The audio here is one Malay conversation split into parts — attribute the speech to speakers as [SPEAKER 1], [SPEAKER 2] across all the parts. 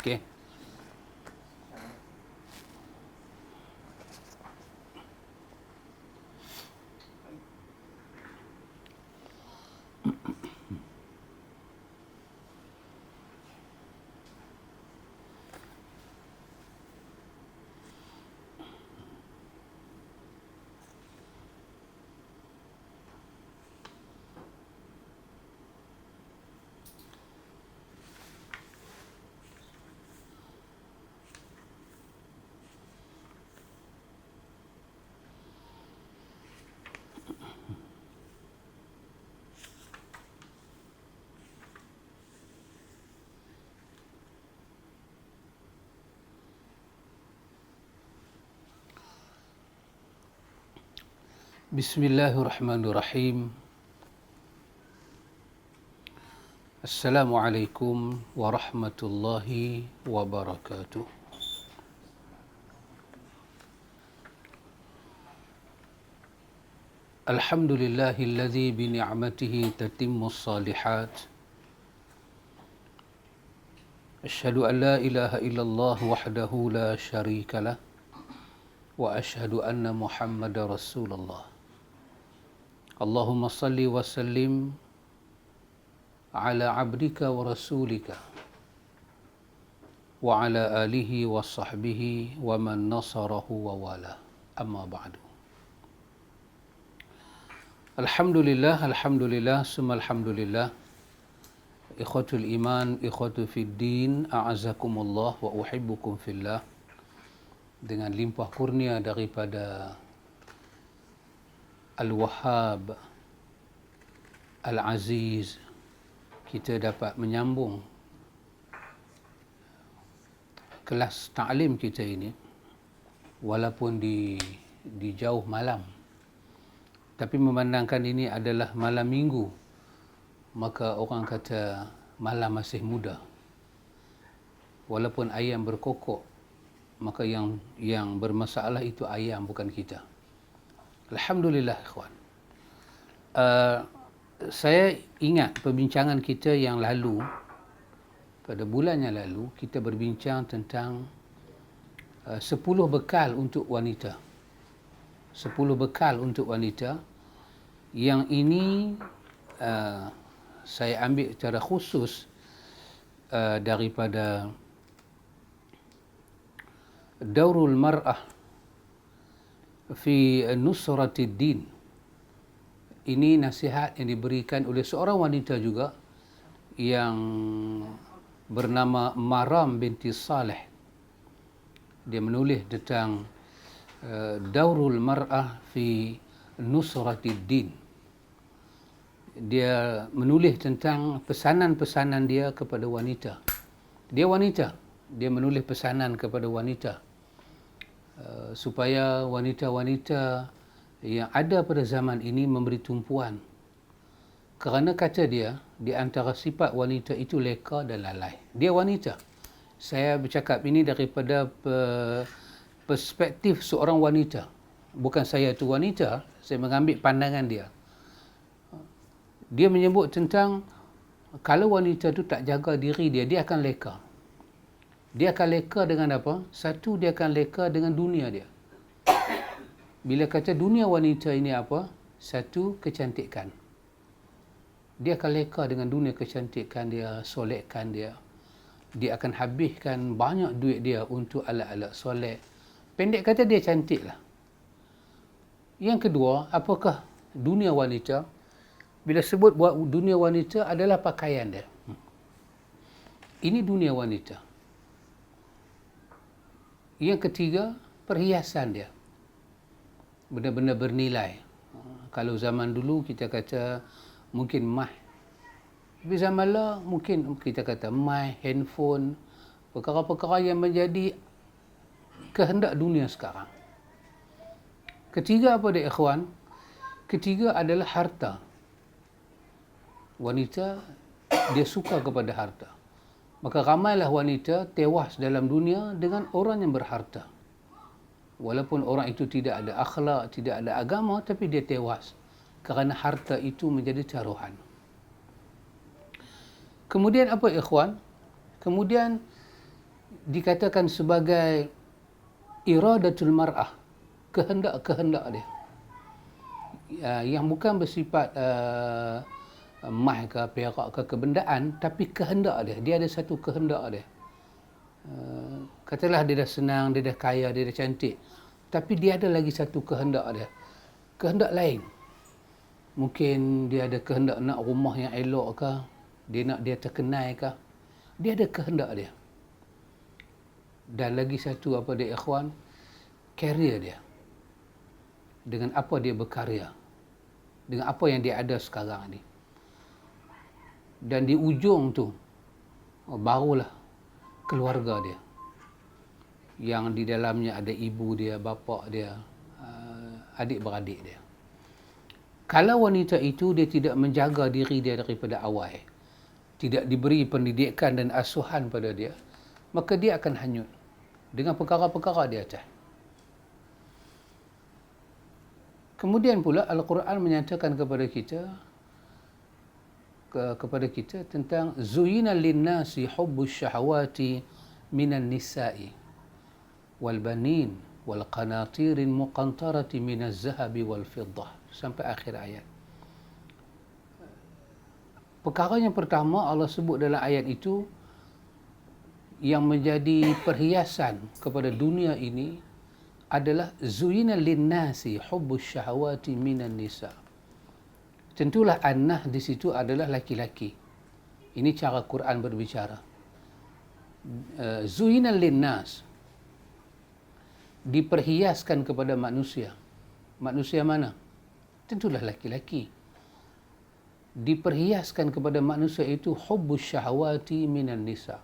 [SPEAKER 1] Okey. Bismillahirrahmanirrahim. Assalamualaikum warahmatullahi wabarakatuh. Alhamdulillahilladzi bi ni'matihi tatimmus shalihat. Asyhadu an la ilaha illallah wahdahu la syarika lah wa asyhadu anna Muhammadar Rasulullah. Allahumma salli wa sallim ala abdika wa rasulika wa ala alihi wa sahbihi wa man nasarahu wa wala. Amma ba'du. Alhamdulillah, summa alhamdulillah. Ikhwatul iman, ikhwatu fid din, a'azakumullah wa uhibbukum fillah. Dengan limpah kurnia daripada Al-Wahhab Al-Aziz, kita dapat menyambung kelas ta'lim kita ini walaupun di jauh malam. Tapi memandangkan ini adalah malam minggu, maka orang kata malam masih muda. Walaupun ayam berkokok, maka yang bermasalah itu ayam, bukan kita. Alhamdulillah, ikhwan. Saya ingat perbincangan kita yang lalu, pada bulan yang lalu, kita berbincang tentang 10 bekal untuk wanita. 10 bekal untuk wanita. Yang ini saya ambil secara khusus daripada Daurul Mar'ah fi Nusratid Din. Ini nasihat yang diberikan oleh seorang wanita juga yang bernama Maram binti Saleh. Dia menulis tentang Daurul Mar'ah fi Nusratid Din. Dia menulis tentang pesanan-pesanan dia kepada wanita. Dia wanita, dia menulis pesanan kepada wanita supaya wanita-wanita yang ada pada zaman ini memberi tumpuan. Kerana kata dia, di antara sifat wanita itu leka dan lalai. Dia wanita. Saya bercakap ini daripada perspektif seorang wanita. Bukan saya itu wanita, saya mengambil pandangan dia. Dia menyebut tentang kalau wanita itu tak jaga diri dia, dia akan leka. Dia akan leka dengan apa? Satu, dia akan leka dengan dunia dia. Bila kata dunia wanita ini apa? Satu, kecantikan. Dia akan leka dengan dunia kecantikan dia, solekkan dia. Dia akan habiskan banyak duit dia untuk alat-alat solek. Pendek kata, dia cantik lah. Yang kedua, apakah dunia wanita? Bila sebut buat dunia wanita adalah pakaian dia. Ini dunia wanita. Yang ketiga, perhiasan dia. Benda-benda bernilai. Kalau zaman dulu kita kata mungkin mah. Tapi zaman lah mungkin kita kata mah, handphone, perkara-perkara yang menjadi kehendak dunia sekarang. Ketiga apa dia, ikhwan? Ketiga adalah harta. Wanita, dia suka kepada harta. Maka ramailah wanita tewas dalam dunia dengan orang yang berharta. Walaupun orang itu tidak ada akhlak, tidak ada agama, tapi dia tewas. Kerana harta itu menjadi taruhan. Kemudian apa, ikhwan? Kemudian dikatakan sebagai iradatul mar'ah, kehendak-kehendak dia. Yang bukan bersifat mah ke perak ke kebendaan, tapi kehendak dia. Dia ada satu kehendak dia. Katalah dia dah senang, dia dah kaya, dia dah cantik. Tapi dia ada lagi satu kehendak dia. Kehendak lain. Mungkin dia ada kehendak nak rumah yang elok ke, dia nak dia terkenal ke. Dia ada kehendak dia. Dan lagi satu apa dia ikhwan, career dia. Dengan apa dia berkarya. Dengan apa yang dia ada sekarang ni. Dan di ujung tu, barulah keluarga dia. Yang di dalamnya ada ibu dia, bapa dia, adik-beradik dia. Kalau wanita itu dia tidak menjaga diri dia daripada awal, tidak diberi pendidikan dan asuhan pada dia, maka dia akan hanyut dengan perkara-perkara di atas. Kemudian pula Al-Quran menyatakan kepada kita tentang zuyina linnasi hubbus syahawati minan nisa'i wal banin wal qanatirin muqantarati minaz zahabi wal fiddah sampai akhir ayat. Perkara yang pertama Allah sebut dalam ayat itu yang menjadi perhiasan kepada dunia ini adalah zuyina linnasi hubbus syahawati minan nisa. Tentulah annah di situ adalah laki-laki. Ini cara Quran berbicara. Zuyina linnas, diperhiaskan kepada manusia. Manusia mana? Tentulah laki-laki. Diperhiaskan kepada manusia itu hubbus syahawati minan nisa,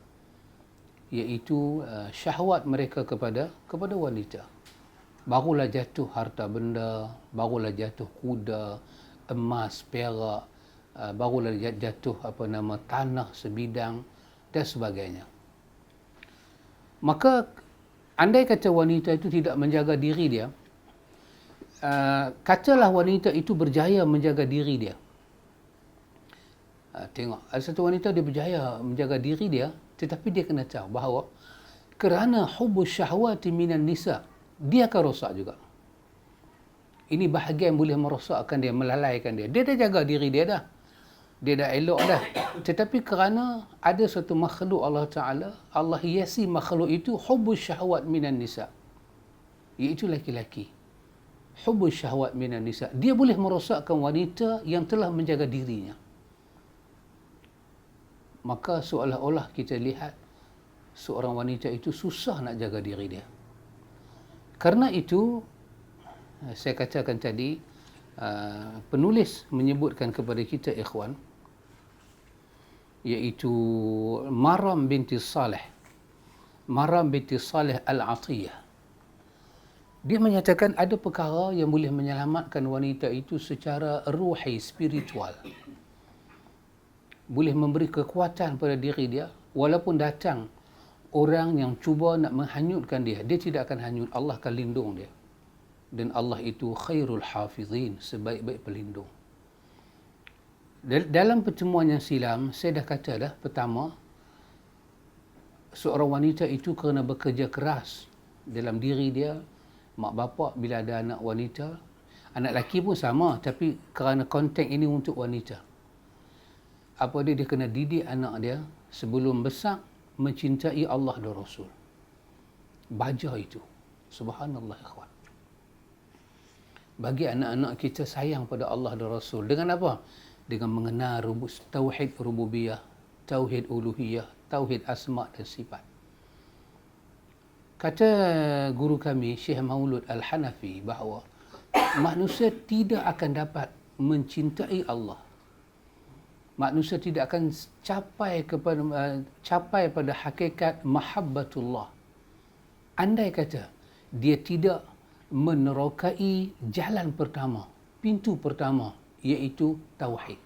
[SPEAKER 1] iaitu syahwat mereka kepada wanita. Barulah jatuh harta benda, barulah jatuh kuda, emas, perak, barulah jatuh tanah sebidang dan sebagainya. Maka andai kata wanita itu tidak menjaga diri dia, katalah wanita itu berjaya menjaga diri dia. Tengok, ada satu wanita dia berjaya menjaga diri dia, tetapi dia kena tahu bahawa kerana hubbus syahwati minan nisa, dia akan rosak juga. Ini bahagian boleh merosakkan dia, melalaikan dia. Dia dah jaga diri dia dah. Dia dah elok dah. Tetapi kerana ada satu makhluk Allah Ta'ala, Allah hiasi makhluk itu hubbus syahwat minan nisa, iaitu laki-laki. Hubbus syahwat minan nisa. Dia boleh merosakkan wanita yang telah menjaga dirinya. Maka seolah-olah kita lihat seorang wanita itu susah nak jaga diri dia. Karena itu, saya katakan tadi, penulis menyebutkan kepada kita ikhwan, iaitu Maram binti Saleh Al-Atiyah. Dia menyatakan ada perkara yang boleh menyelamatkan wanita itu secara ruhi, spiritual. Boleh memberi kekuatan pada diri dia, walaupun datang orang yang cuba nak menghanyutkan dia, dia tidak akan hanyut. Allah akan lindung dia. Dan Allah itu khairul hafizin, sebaik-baik pelindung. Dalam pertemuan yang silam, saya dah kata dah, pertama, seorang wanita itu kerana bekerja keras dalam diri dia. Mak bapak bila ada anak wanita, anak lelaki pun sama, tapi kerana konteks ini untuk wanita. Apa dia kena didik anak dia sebelum besar mencintai Allah dan Rasul. Baja itu. Subhanallah ikhwan. Bagi anak-anak kita sayang pada Allah dan Rasul. Dengan apa? Dengan mengenal tauhid rububiyah, tauhid uluhiyah, tauhid asma' dan sifat. Kata guru kami, Syekh Maulud Al-Hanafi, bahawa manusia tidak akan dapat mencintai Allah. Manusia tidak akan capai pada hakikat mahabbatullah andai kata dia tidak menerokai jalan pertama, pintu pertama, iaitu tauhid.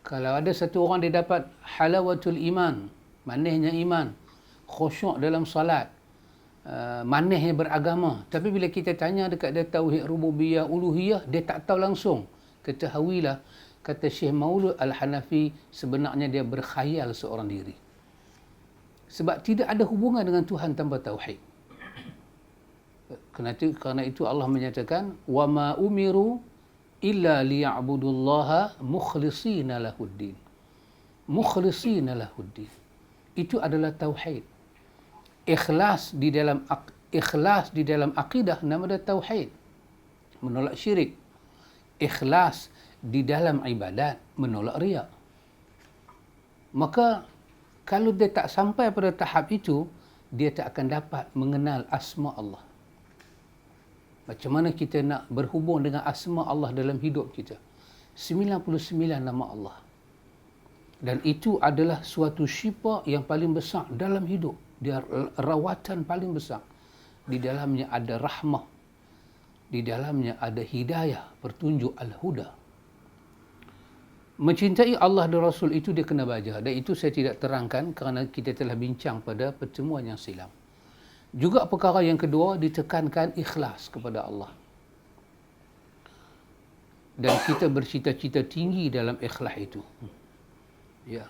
[SPEAKER 1] Kalau ada satu orang dia dapat halawatul iman, manisnya iman, khusyuk dalam salat, manisnya beragama, tapi bila kita tanya dekat dia tauhid rububiyah, uluhiyah, dia tak tahu langsung. Ketahuilah, kata Syekh Maulud Al-Hanafi, sebenarnya dia berkhayal seorang diri. Sebab tidak ada hubungan dengan Tuhan tanpa tauhid. Kerana itu Allah menyatakan wa ma umiru illa liya'budullaha mukhlishina lahuddin. Mukhlishina lahuddin. Itu adalah tauhid. Ikhlas di dalam akidah nama dia tauhid. Menolak syirik. Ikhlas di dalam ibadat, menolak riya. Maka kalau dia tak sampai pada tahap itu, dia tak akan dapat mengenal asma Allah. Macam mana kita nak berhubung dengan asma Allah dalam hidup kita? 99 nama Allah. Dan itu adalah suatu syifa yang paling besar dalam hidup. Dia rawatan paling besar. Di dalamnya ada rahmah. Di dalamnya ada hidayah, petunjuk al-huda. Mencintai Allah dan Rasul itu dia kena baca. Dan itu saya tidak terangkan kerana kita telah bincang pada pertemuan yang silam. Juga perkara yang kedua, ditekankan ikhlas kepada Allah. Dan kita bercita-cita tinggi dalam ikhlas itu. Ya.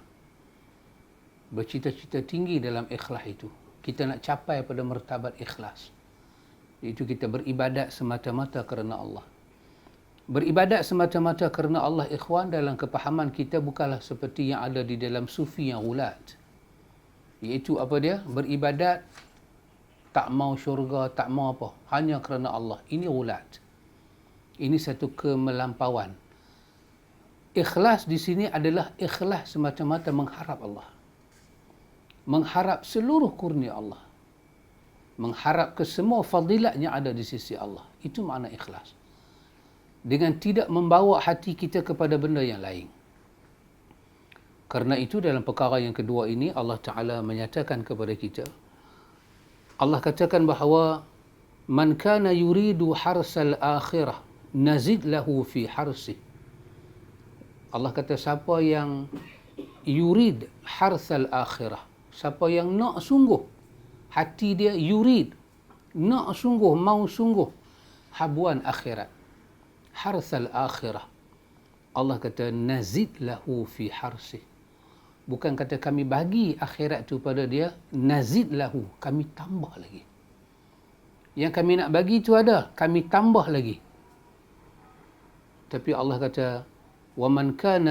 [SPEAKER 1] Bercita-cita tinggi dalam ikhlas itu. Kita nak capai pada martabat ikhlas. Iaitu kita beribadat semata-mata kerana Allah. Beribadat semata-mata kerana Allah, ikhwan, dalam kepahaman kita bukanlah seperti yang ada di dalam sufi yang ulat. Iaitu apa dia? Beribadat tak mau syurga, tak mau apa. Hanya kerana Allah. Ini ulat. Ini satu kemelampauan. Ikhlas di sini adalah ikhlas semata-mata mengharap Allah. Mengharap seluruh kurnia Allah. Mengharap ke semua fadilat yang ada di sisi Allah. Itu makna ikhlas. Dengan tidak membawa hati kita kepada benda yang lain. Karena itu dalam perkara yang kedua ini Allah Ta'ala menyatakan kepada kita, Allah katakan bahawa man kana yuridu harsal akhirah nazid lahu fi harsih. Allah kata siapa yang yurid harsal akhirah, siapa yang nak sungguh, hati dia yurid, nak sungguh, mau sungguh habuan akhirat, harsal akhirah, Allah kata nazid lahu fi harsih. Bukan kata kami bagi akhirat tu pada dia, nazid lahu, kami tambah lagi. Yang kami nak bagi tu ada, kami tambah lagi. Tapi Allah kata, وَمَنْ كَانَ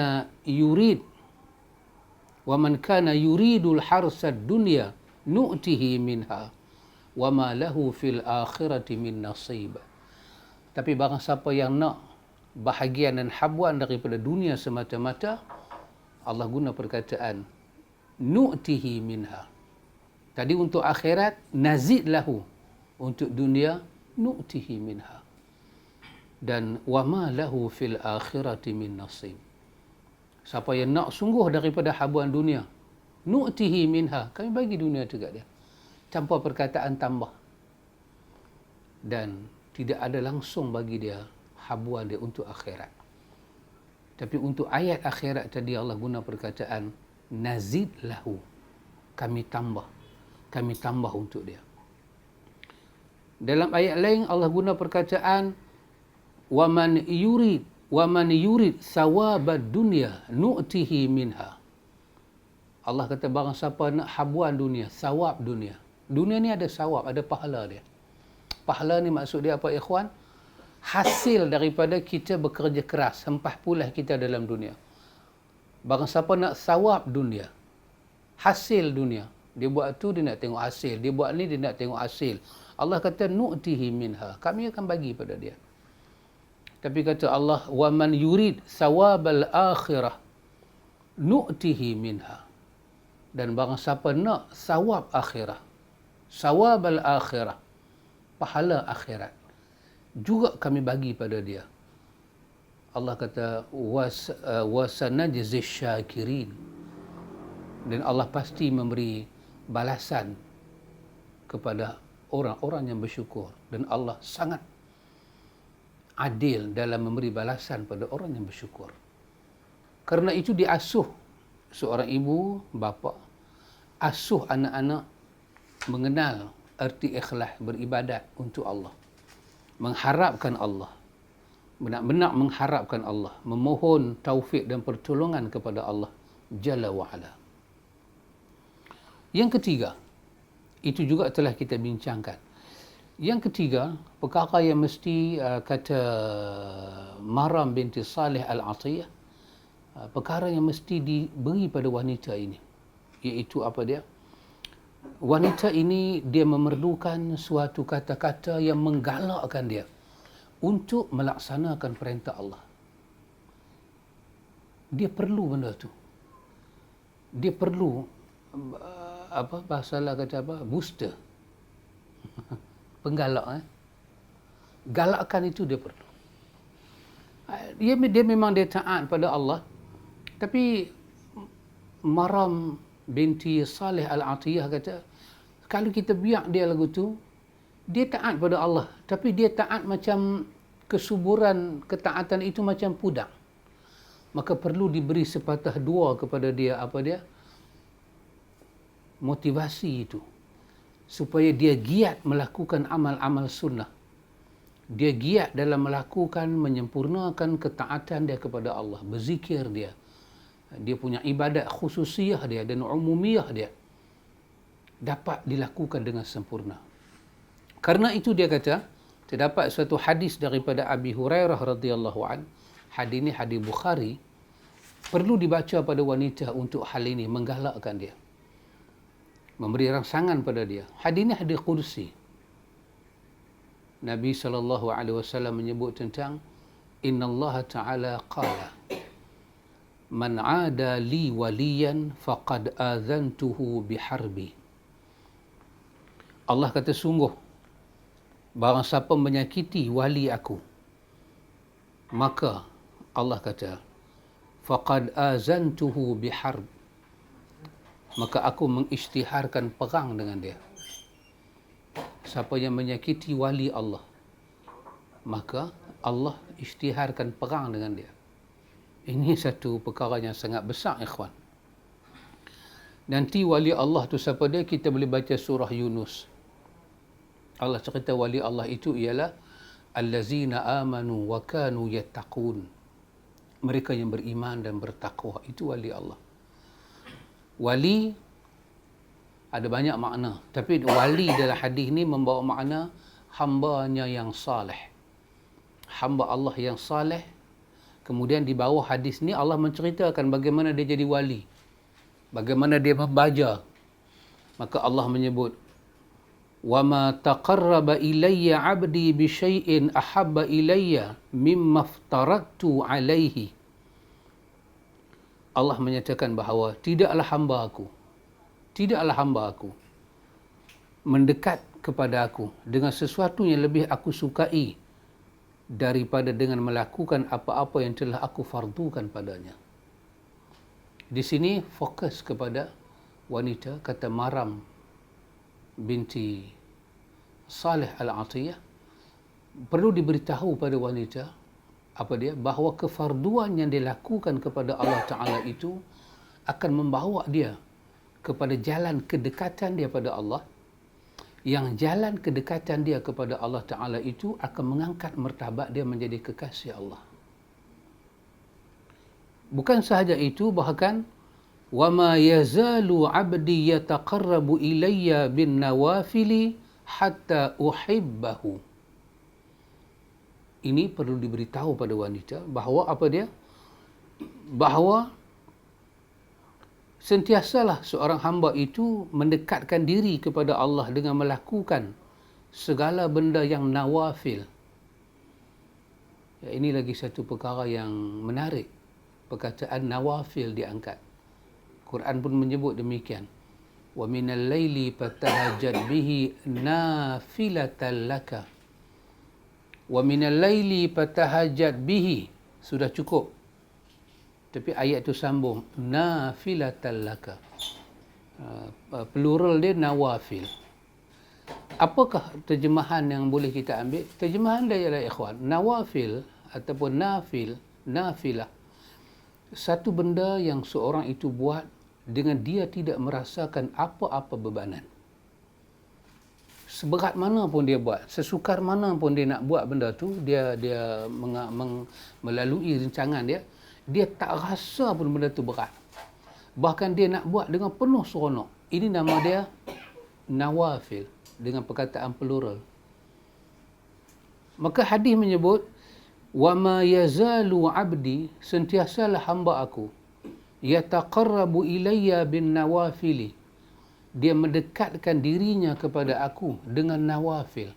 [SPEAKER 1] يُرِيدُ الْحَرْسَ الدُّنْيَا نُؤْتِهِ مِنْهَا وَمَا لَهُ فِي الْآخِرَةِ مِنْ نَصِيبٍ. Tapi barang siapa yang nak bahagian dan habuan daripada dunia semata-mata, Allah guna perkataan nu'tihi minha. Tadi untuk akhirat nazid lahu, untuk dunia nu'tihi minha. Dan wama lahu fil akhirati min nasib. Siapa yang nak sungguh daripada habuan dunia, nu'tihi minha, kami bagi dunia tu kat dia. Tanpa perkataan tambah. Dan tidak ada langsung bagi dia habuan dia untuk akhirat. Tapi untuk ayat akhirat tadi Allah guna perkataan nazid lahu, kami tambah untuk dia. Dalam ayat lain Allah guna perkataan waman yurid sawabad dunya nu'tihi minha. Allah kata barang siapa nak habuan dunia, sawab dunia. Dunia ni ada sawab, ada pahala dia. Pahala ni maksud dia apa, ikhwan? Hasil daripada kita bekerja keras, sempah pulah kita dalam dunia. Barang siapa nak sawab dunia, hasil dunia, dia buat tu dia nak tengok hasil, dia buat ni dia nak tengok hasil. Allah kata nu'tihi minha, kami akan bagi pada dia. Tapi kata Allah, wa man yurid sawabal akhirah nu'tihi minha. Dan barang siapa nak sawab akhirah, sawabal akhirah, pahala akhirat, juga kami bagi pada dia. Allah kata wasanajzi syakirin, dan Allah pasti memberi balasan kepada orang-orang yang bersyukur, dan Allah sangat adil dalam memberi balasan pada orang yang bersyukur. Kerana itu diasuh seorang ibu, bapa, asuh anak-anak mengenal erti ikhlas beribadat untuk Allah, mengharapkan Allah, benar-benar mengharapkan Allah, memohon taufik dan pertolongan kepada Allah Jalla wa'ala. Yang ketiga, itu juga telah kita bincangkan. Yang ketiga, perkara yang mesti kata Maram binti Saleh Al-Atiyah, perkara yang mesti diberi pada wanita ini, iaitu apa dia? Wanita ini dia memerlukan suatu kata-kata yang menggalakkan dia untuk melaksanakan perintah Allah. Dia perlu benda tu. Dia perlu apa bahasa lah kata apa? Booster. Penggalak. Galakkan itu dia perlu. Dia memang dia taat pada Allah, tapi Maram binti Saleh Al-Atiyah kata, kalau kita biar dia lagu tu, dia taat pada Allah, tapi dia taat macam kesuburan ketaatan itu macam pudak. Maka perlu diberi sepatah dua kepada dia, apa dia? Motivasi itu. Supaya dia giat melakukan amal-amal sunnah. Dia giat dalam melakukan, menyempurnakan ketaatan dia kepada Allah. Berzikir dia. Dia punya ibadat khususiyah dia dan umumiyah dia dapat dilakukan dengan sempurna. Karena itu dia kata, terdapat suatu hadis daripada Abi Hurairah radhiyallahu an. Hadis ini hadis Bukhari. Perlu dibaca pada wanita untuk hal ini, menggalakkan dia, memberi rangsangan pada dia. Hadis ini hadis qudsi. Nabi SAW menyebut tentang Inna Allah Ta'ala qala Man 'ada li waliyan faqad azantuhu biharbi. Allah kata, sungguh barang siapa menyakiti wali aku, maka Allah kata faqad azantuhu biharb, maka aku mengisytiharkan perang dengan dia. Siapa yang menyakiti wali Allah, maka Allah isytiharkan perang dengan dia. Ini satu perkara yang sangat besar, ikhwan. Nanti wali Allah tu siapa dia? Kita boleh baca surah Yunus. Allah cerita wali Allah itu ialah allazina amanu wa kanu yattaqun. Mereka yang beriman dan bertakwa, itu wali Allah. Wali ada banyak makna, tapi wali dalam hadis ni membawa makna hambanya yang saleh. Hamba Allah yang saleh. Kemudian di bawah hadis ni Allah menceritakan bagaimana dia jadi wali, bagaimana dia membaca. Maka Allah menyebut, وَمَا تَقَرَّبَ إِلَيَّ عَبْدِي بِشَيْءٍ أَحَبَّ إِلَيَّ مِمَّا افْتَرَضْتُ عَلَيْهِ. Allah menyatakan bahawa tidaklah hamba aku mendekat kepada aku dengan sesuatu yang lebih aku sukai daripada dengan melakukan apa-apa yang telah aku fardukan padanya. Di sini fokus kepada wanita, kata Maram binti Saleh Al-Atiyah. Perlu diberitahu pada wanita apa dia, bahawa kefarduan yang dilakukan kepada Allah Ta'ala itu akan membawa dia kepada jalan kedekatan dia pada Allah, yang jalan kedekatan dia kepada Allah Ta'ala itu akan mengangkat martabat dia menjadi kekasih Allah. Bukan sahaja itu, bahkan وَمَا يَزَالُ عَبْدِي يَتَقَرَّبُ إِلَيَّ بِالنَّوَافِلِ حَتَّى أُحِبَّهُ. Ini perlu diberitahu pada wanita bahawa apa dia? Bahawa sentiasalah seorang hamba itu mendekatkan diri kepada Allah dengan melakukan segala benda yang nawafil. Ya, ini lagi satu perkara yang menarik. Perkataan nawafil diangkat. Quran pun menyebut demikian. Wa minal laili fatahajjad bihi nafilatan laka. Wa minal laili fatahajjad bihi. Sudah cukup. Tapi ayat itu sambung, nafilatan laka. Plural dia nawafil. Apakah terjemahan yang boleh kita ambil? Terjemahan dia ialah, ikhwan, nawafil ataupun nafilah. Satu benda yang seorang itu buat dengan dia tidak merasakan apa-apa bebanan. Seberat mana pun dia buat, sesukar mana pun dia nak buat benda tu, dia melalui rancangan dia tak rasa pun benda tu berat. Bahkan dia nak buat dengan penuh seronok. Ini nama dia nawafil dengan perkataan plural. Maka hadis menyebut wa ma yazalu 'abdi, sentiasalah hamba aku yataqarrabu ilayya bin nawafili, dia mendekatkan dirinya kepada aku dengan nawafil.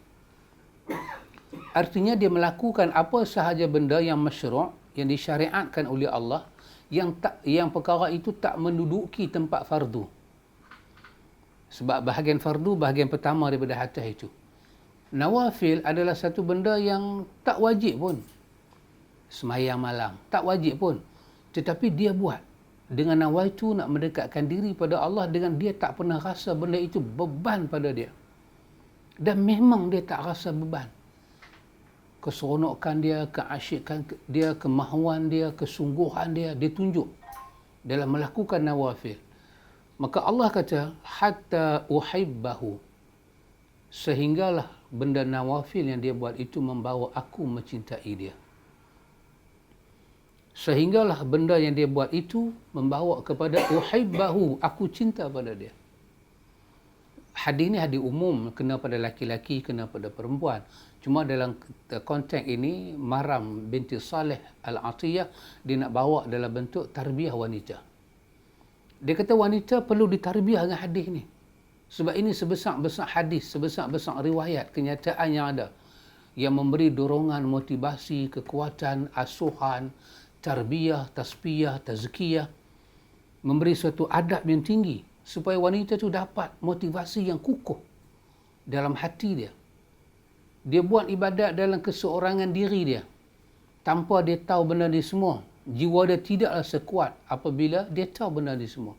[SPEAKER 1] Artinya dia melakukan apa sahaja benda yang masyru', yang disyariatkan oleh Allah, yang perkara itu tak menduduki tempat fardu. Sebab bahagian fardu bahagian pertama daripada atas itu. Nawafil adalah satu benda yang tak wajib pun. Semayang malam tak wajib pun, tetapi dia buat dengan nawaitu nak mendekatkan diri pada Allah, dengan dia tak pernah rasa benda itu beban pada dia, dan memang dia tak rasa beban. Keseronokan dia, keasyikan dia, kemahuan dia, kesungguhan dia, dia tunjuk dalam melakukan nawafil. Maka Allah kata hatta uhibbahu, sehinggalah benda nawafil yang dia buat itu membawa aku mencintai dia. Sehinggalah benda yang dia buat itu membawa kepada uhibbahu, aku cinta pada dia. Hadis ni hadis umum, kena pada laki-laki, kena pada perempuan. Cuma dalam konteks ini Maram binti Saleh Al-Atiyah, dia nak bawa dalam bentuk tarbiyah wanita. Dia kata wanita perlu ditarbiyah dengan hadis ni. Sebab ini sebesar-besar hadis, sebesar-besar riwayat, kenyataan yang ada, yang memberi dorongan, motivasi, kekuatan, asuhan, tarbiyah, tasfiyah, tazkiyah, memberi suatu adab yang tinggi supaya wanita itu dapat motivasi yang kukuh dalam hati dia. Dia buat ibadat dalam keseorangan diri dia, tanpa dia tahu benda ni semua. Jiwa dia tidaklah sekuat apabila dia tahu benda ni semua.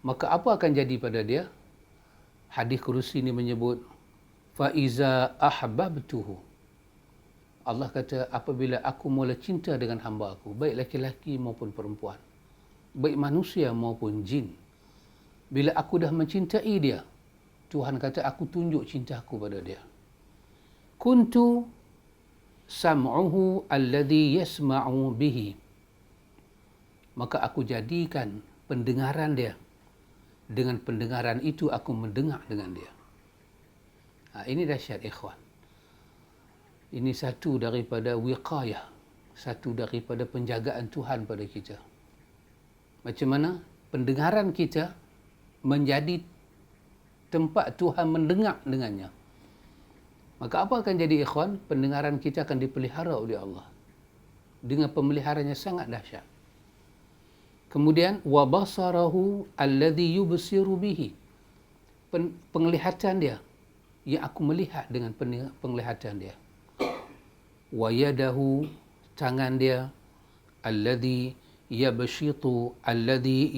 [SPEAKER 1] Maka apa akan jadi pada dia? Hadis kursi ini menyebut faiza ahbabtuhu, Allah kata apabila aku mula cinta dengan hamba aku, baik laki-laki maupun perempuan, baik manusia maupun jin, bila aku dah mencintai dia, Tuhan kata aku tunjuk cinta aku pada dia. Kuntu sam'uhu alladhi yasma'u bihi, maka aku jadikan pendengaran dia, dengan pendengaran itu aku mendengar dengan dia. Ini dahsyat ikhwan. Ini satu daripada wiqayah, satu daripada penjagaan Tuhan pada kita. Macam mana pendengaran kita menjadi tempat Tuhan mendengar dengannya. Maka apa akan jadi ikhwan? Pendengaran kita akan dipelihara oleh Allah dengan pemeliharaan yang sangat dahsyat. Kemudian wa basarahu alladhi yubsiru bihi, penglihatan dia yang aku melihat dengan penglihatan dia. Wa yadahu, tangan dia, alladhi yabshitu alladhi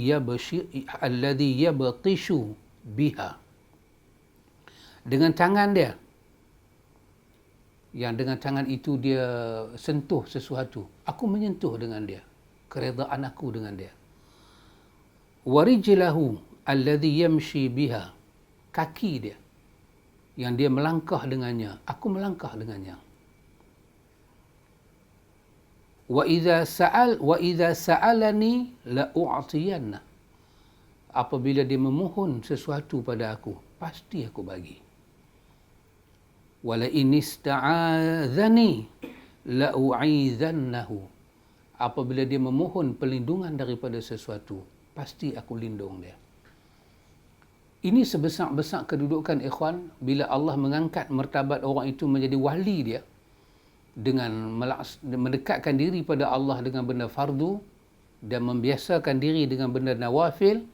[SPEAKER 1] yabtishu biha, dengan tangan dia, yang dengan tangan itu dia sentuh sesuatu, aku menyentuh dengan dia, keredaan aku dengan dia. Warijlahu alladhi yamshi biha, kaki dia yang dia melangkah dengannya, aku melangkah dengannya. Wa idza sa'alani la u'tiyanna, apabila dia memohon sesuatu pada aku, pasti aku bagi. Wala in ista'adzani la u'idhannahu, apabila dia memohon perlindungan daripada sesuatu, pasti aku lindung dia. Ini sebesar-besar kedudukan ikhwan bila Allah mengangkat martabat orang itu menjadi wali dia dengan mendekatkan diri pada Allah dengan benda fardu dan membiasakan diri dengan benda nawafil.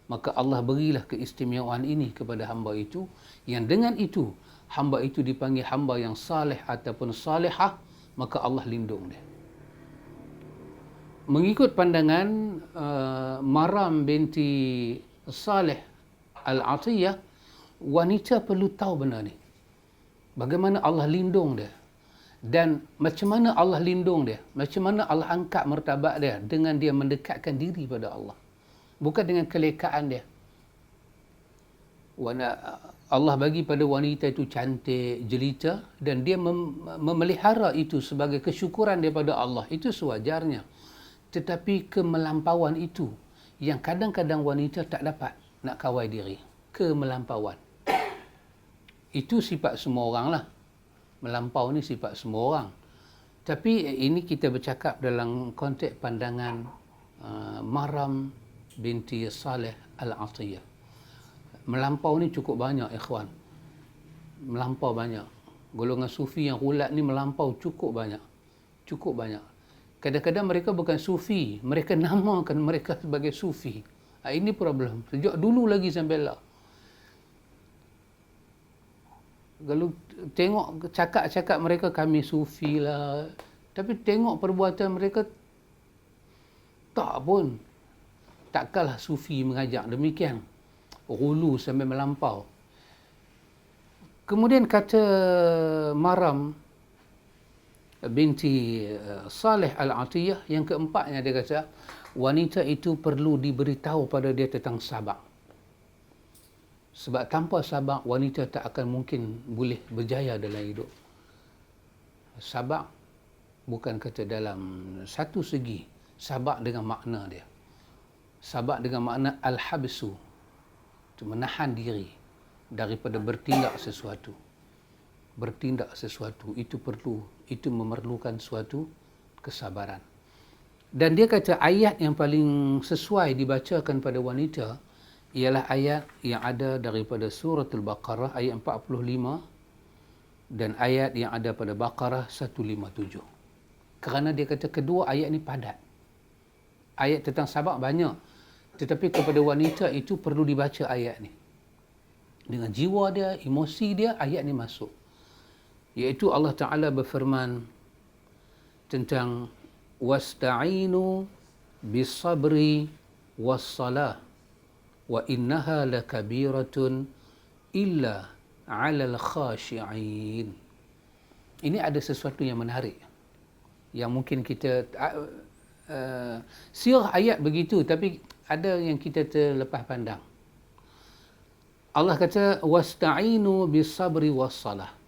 [SPEAKER 1] Maka Allah berilah keistimewaan ini kepada hamba itu, yang dengan itu hamba itu dipanggil hamba yang saleh ataupun salihah, maka Allah lindung dia. Mengikut pandangan Maram binti Saleh Al-Atiyah, wanita perlu tahu benda ni. Bagaimana Allah lindung dia, dan macam mana Allah lindung dia, macam mana Allah angkat martabat dia dengan dia mendekatkan diri pada Allah, bukan dengan kelekaan dia. Allah bagi pada wanita itu cantik, jelita, dan dia memelihara itu sebagai kesyukuran daripada Allah, itu sewajarnya. Tetapi kemelampauan itu yang kadang-kadang wanita tak dapat nak kawal diri. Kemelampauan. Itu sifat semua orang lah. Melampau ni sifat semua orang. Tapi ini kita bercakap dalam konteks pandangan Maram binti Saleh Al-Atiyah. Melampau ni cukup banyak, ikhwan. Melampau banyak. Golongan sufi yang ulat ni melampau cukup banyak. Cukup banyak. Kadang-kadang mereka bukan sufi, mereka namakan mereka sebagai sufi. Ini problem. Sejak dulu lagi sampai lah. Kalau tengok cakap-cakap mereka, kami sufi lah. Tapi tengok perbuatan mereka, tak pun. Takkanlah sufi mengajak demikian. Hulu sampai melampau. Kemudian kata Maram binti Saleh Al-Atiyah, yang keempatnya dia kata, wanita itu perlu diberitahu pada dia tentang sabar. Sebab tanpa sabar, wanita tak akan mungkin boleh berjaya dalam hidup. Sabar bukan kata dalam satu segi, sabar dengan makna dia. Sabar dengan makna al-habsu, itu menahan diri daripada bertindak sesuatu. Bertindak sesuatu itu perlu, itu memerlukan suatu kesabaran. Dan dia kata ayat yang paling sesuai dibacakan pada wanita ialah ayat yang ada daripada surah Al-Baqarah ayat 45 dan ayat yang ada pada Baqarah 157. Kerana dia kata kedua ayat ni padat. Ayat tentang sabar banyak, tetapi kepada wanita itu perlu dibaca ayat ni. Dengan jiwa dia, emosi dia, ayat ni masuk. Iaitu Allah Ta'ala berfirman tentang wasta'inu bis-sabri was-salah wa innaha lakabiratun illa 'alal khashi'in. Ini ada sesuatu yang menarik yang mungkin kita sirah ayat begitu, tapi ada yang kita terlepas pandang. Allah kata wasta'inu bis-sabri was-salah.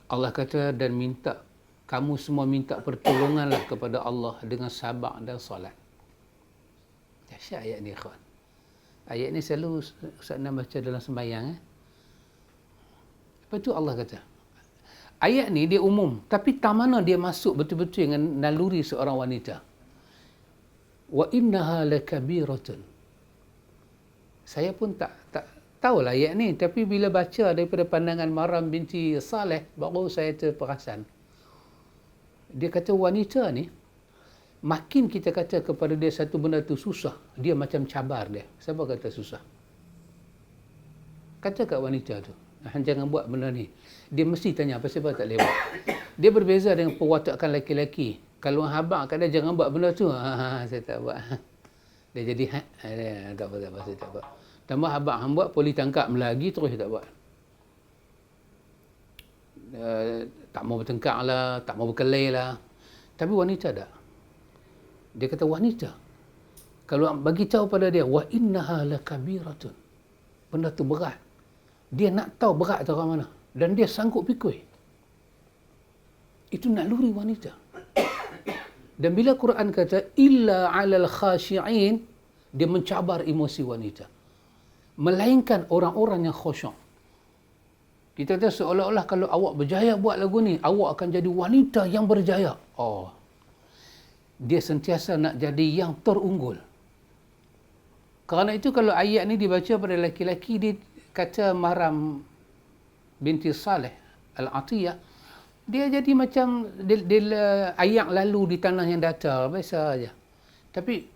[SPEAKER 1] Allah kata dan minta, kamu semua minta pertolonganlah kepada Allah dengan sabar dan solat. Dahsyat ayat ni, ikhwan. Ayat ni selalu Ustaz Nam baca dalam sembahyang. Lepas tu Allah kata, ayat ni dia umum, tapi tak mana dia masuk betul-betul dengan naluri seorang wanita. Wa innaha lakabiratun. Saya pun tak tahulah ayat ni, tapi bila baca daripada pandangan Maram binti Saleh, baru saya terperasan. Dia kata wanita ni, makin kita kata kepada dia satu benda tu susah, dia macam cabar dia. Siapa kata susah? Kata kat wanita tu, jangan buat benda ni. Dia mesti tanya, pasal apa tak boleh buat? Dia berbeza dengan perwatakan lelaki-lelaki. Kalau habaq kat dia, jangan buat benda tu. Saya tak buat. Dia jadi, tak apa, saya tak buat. Tambah habaq hang buat, poli tangkap lagi, terus tak buat. Tak mau bertengkar lah, tak mau berkelahi lah. Tapi wanita tak. Dia kata wanita, kalau bagi tahu pada dia, wa innaha lakabiratun, benda tu berat. Dia nak tahu berat tu orang mana. Dan dia sanggup pikul. Itu naluri wanita. Dan bila Quran kata, illa 'alal khashi'in, dia mencabar emosi wanita. Melainkan orang-orang yang khusyuk. Kita kata seolah-olah kalau awak berjaya buat lagu ni, awak akan jadi wanita yang berjaya. Oh, dia sentiasa nak jadi yang terunggul. Kerana itu kalau ayat ni dibaca pada lelaki-lelaki, dia kata Maram binti Saleh Al-Atiyah, dia jadi macam dia ayak lalu di tanah yang datar, biasa aja. Tapi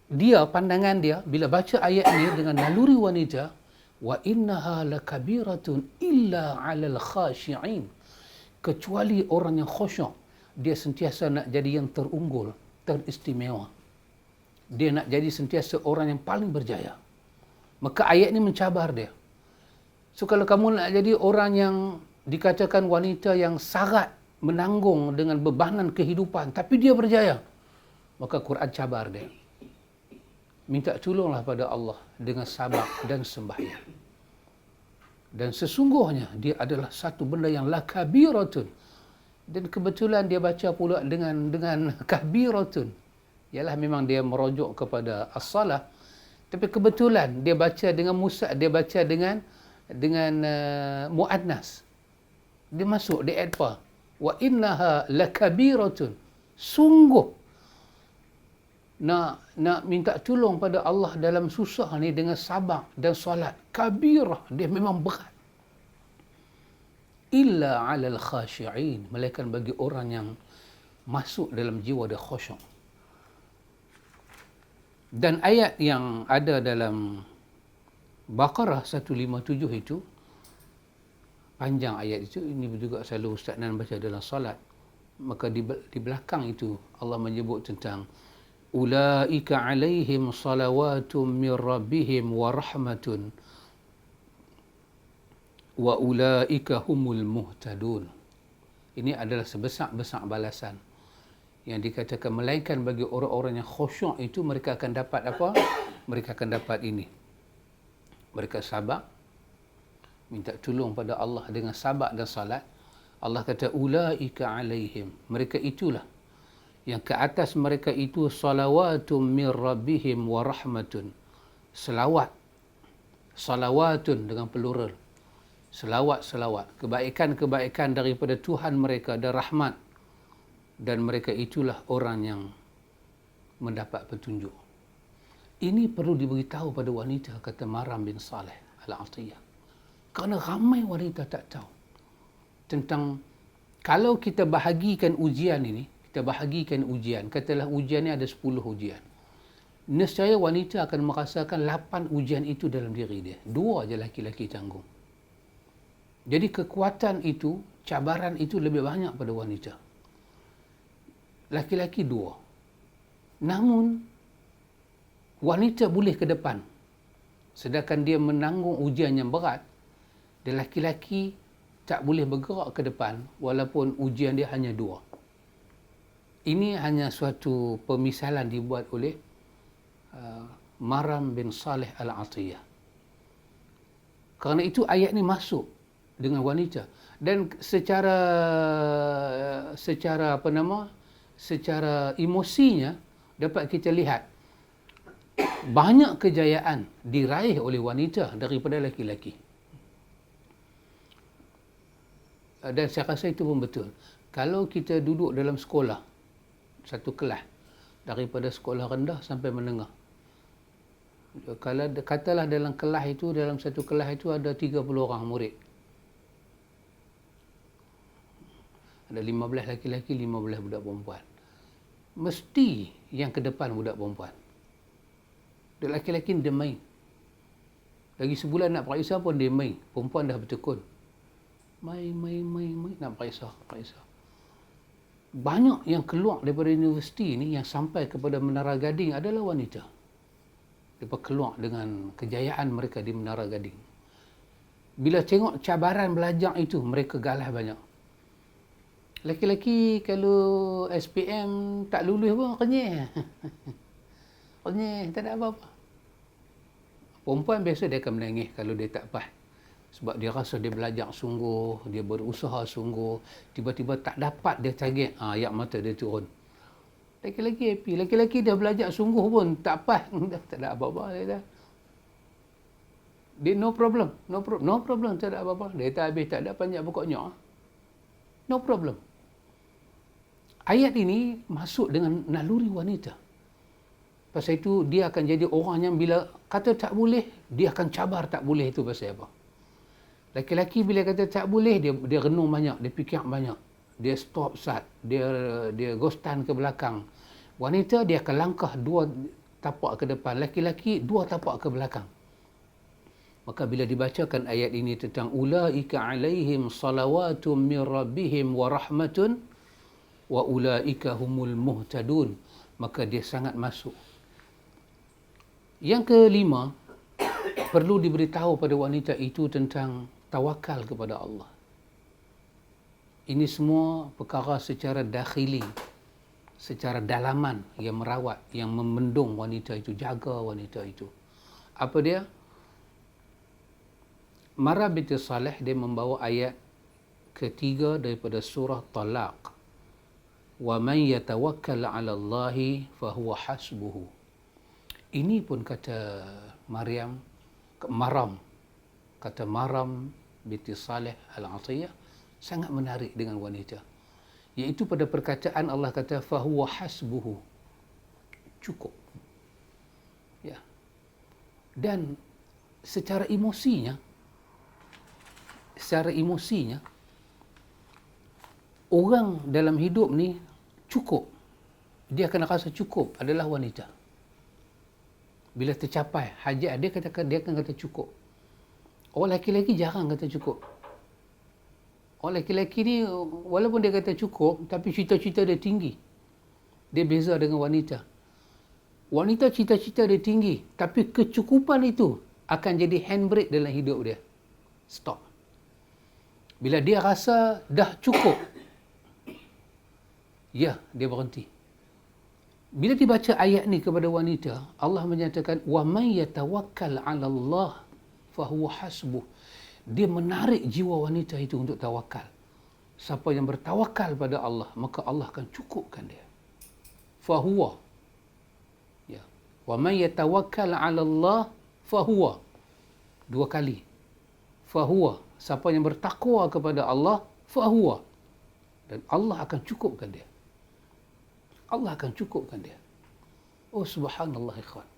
[SPEAKER 1] dia, pandangan dia bila baca ayat ni dengan naluri wanita, wa innaha lakabiratun illa 'alal khashi'in, kecuali orang yang khusyuk, dia sentiasa nak jadi yang terunggul, teristimewa. Dia nak jadi sentiasa orang yang paling berjaya. Maka ayat ni mencabar dia. So kalau kamu nak jadi orang yang dikatakan wanita yang sarat menanggung dengan bebanan kehidupan, tapi dia berjaya, maka Quran cabar dia. Minta tolonglah pada Allah dengan sabar dan sembahyang. Dan sesungguhnya dia adalah satu benda yang lakabiratun. Dan kebetulan dia baca pula dengan kabiratun. ialah memang dia merujuk kepada as-salah, tapi kebetulan dia baca dengan dia baca dengan muannas. Dia masuk, dia add pa. Wa innaha lakabiratun. Sungguh nak minta tolong pada Allah dalam susah ni dengan sabar dan solat. Kabirah, dia memang berat. Illa 'alal khashi'in, melainkan bagi orang yang masuk dalam jiwa dia khusyuk. Dan ayat yang ada dalam Baqarah 157 itu, panjang ayat itu, ini juga selalu Ustaz Nan baca dalam solat. Maka di belakang itu Allah menyebut tentang ulaika alaihim salawatum min rabbihim wa rahmatun wa ulaika humul muhtadun. Ini adalah sebesar-besar balasan yang dikatakan, melainkan bagi orang-orang yang khusyuk itu mereka akan dapat apa? Mereka akan dapat ini. Mereka sabar, minta tolong pada Allah dengan sabar dan salat. Allah kata ulaika alaihim, mereka itulah yang ke atas mereka itu salawatum min rabbihim wa rahmatun. Salawatun dengan plural. Selawat, kebaikan daripada Tuhan mereka dan rahmat, dan mereka itulah orang yang mendapat petunjuk. Ini perlu diberitahu pada wanita, kata Maram bin Saleh Al-Atiyah. Kerana ramai wanita tak tahu tentang, kalau kita bahagikan ujian ini, katalah ujian ni ada 10 ujian. Nescaya wanita akan merasakan 8 ujian itu dalam diri dia. 2 aja laki-laki tanggung. Jadi kekuatan itu, cabaran itu lebih banyak pada wanita. Laki-laki 2. Namun wanita boleh ke depan, sedangkan dia menanggung ujian yang berat, dan laki-laki tak boleh bergerak ke depan walaupun ujian dia hanya 2. Ini hanya suatu pemisalan dibuat oleh Maram bin Saleh Al-Atiyah. Kerana itu ayat ni masuk dengan wanita, dan secara emosinya dapat kita lihat banyak kejayaan diraih oleh wanita daripada laki-laki. Dan saya rasa itu pun betul. Kalau kita duduk dalam sekolah, satu kelas, daripada sekolah rendah sampai menengah, kalau katalah dalam satu kelas itu ada 30 orang murid, ada 15 laki-laki, 15 budak perempuan, mesti yang ke depan budak perempuan. Dan laki-laki dia main, lagi sebulan nak periksa pun dia main, perempuan dah bertekun, main nak periksa. Banyak yang keluar daripada universiti ni yang sampai kepada Menara Gading adalah wanita. Mereka keluar dengan kejayaan mereka di Menara Gading. Bila tengok cabaran belajar itu, mereka galah banyak. Laki-laki kalau SPM tak lulus pun renyeh. Renyeh, tak ada apa-apa. Perempuan biasa dia akan menangis kalau dia tak pas. Sebab dia rasa dia belajar sungguh, dia berusaha sungguh, tiba-tiba tak dapat dia target, air mata dia turun. Laki-laki happy. Laki-laki dia belajar sungguh pun tak pas, tak ada apa-apa. Dia no problem, tak ada apa-apa. Dia tak habis, tak ada panjat pokoknya. No problem. Ayat ini masuk dengan naluri wanita. Pasal itu dia akan jadi orang yang bila kata tak boleh, dia akan cabar tak boleh itu pasal apa. Laki-laki bila kata tak boleh, dia renung banyak, dia fikir banyak. Dia stop start, dia ghostan ke belakang. Wanita dia akan langkah 2 tapak ke depan, laki-laki 2 tapak ke belakang. Maka bila dibacakan ayat ini tentang ulaika alaihim salawatum min rabbihim wa rahmatun wa ulaika humul muhtadun, maka dia sangat masuk. Yang kelima, perlu diberitahu pada wanita itu tentang tawakal kepada Allah. Ini semua perkara secara dakhili, secara dalaman yang merawat, yang memendung wanita itu, jaga wanita itu. Apa dia? Maram bin Saleh dia membawa ayat ketiga daripada surah Talaq wa man yatawakkal 'ala Allahi fahuwa hasbuhu. Ini pun kata Maram binti Saleh Al-Atiyah sangat menarik dengan wanita, iaitu pada perkataan Allah kata fahuwa hasbuhu, cukup. Ya. Dan secara emosinya orang dalam hidup ni cukup, dia akan rasa cukup adalah wanita. Bila tercapai hajat dia akan kata cukup. Orang lelaki jarang kata cukup. Orang lelaki ni walaupun dia kata cukup, tapi cita-cita dia tinggi. Dia beza dengan wanita. Wanita cita-cita dia tinggi, tapi kecukupan itu akan jadi handbrake dalam hidup dia. Stop. Bila dia rasa dah cukup, ya, dia berhenti. Bila dibaca ayat ni kepada wanita, Allah menyatakan wa man yatawakkal 'ala Allah fahuwa hasbuh. Dia menarik jiwa wanita itu untuk tawakal. Siapa yang bertawakal pada Allah, maka Allah akan cukupkan dia. Fahuwa. Ya. Wa man yatawakkal 'ala Allah fahuwa. Dua kali. Fahuwa. Siapa yang bertakwa kepada Allah, fahuwa. Dan Allah akan cukupkan dia. Allah akan cukupkan dia. Oh subhanallah ikhwan.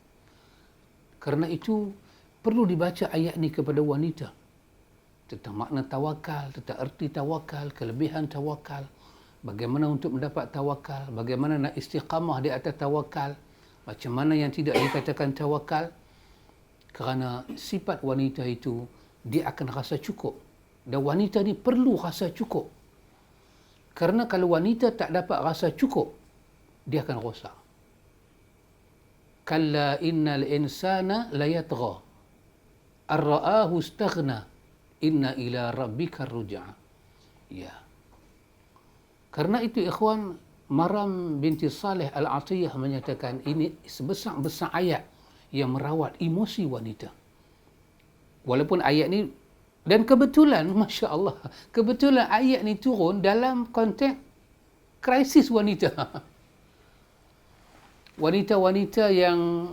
[SPEAKER 1] Kerana itu perlu dibaca ayat ni kepada wanita. Tentang makna tawakal, tentang erti tawakal, kelebihan tawakal. Bagaimana untuk mendapat tawakal, bagaimana nak istiqamah di atas tawakal. Macam mana yang tidak dikatakan tawakal. Kerana sifat wanita itu, dia akan rasa cukup. Dan wanita ni perlu rasa cukup. Kerana kalau wanita tak dapat rasa cukup, dia akan rosak. Kalla innal insana layatgha ar-ra'ahu istaghna inna ila rabbika ruj'a. Ya. Karena itu ikhwan, Maram binti Saleh Al-Atiyah menyatakan ini sebesar-besar ayat yang merawat emosi wanita. Walaupun ayat ni, dan kebetulan Masya Allah, kebetulan ayat ni turun dalam konteks krisis wanita. Wanita-wanita yang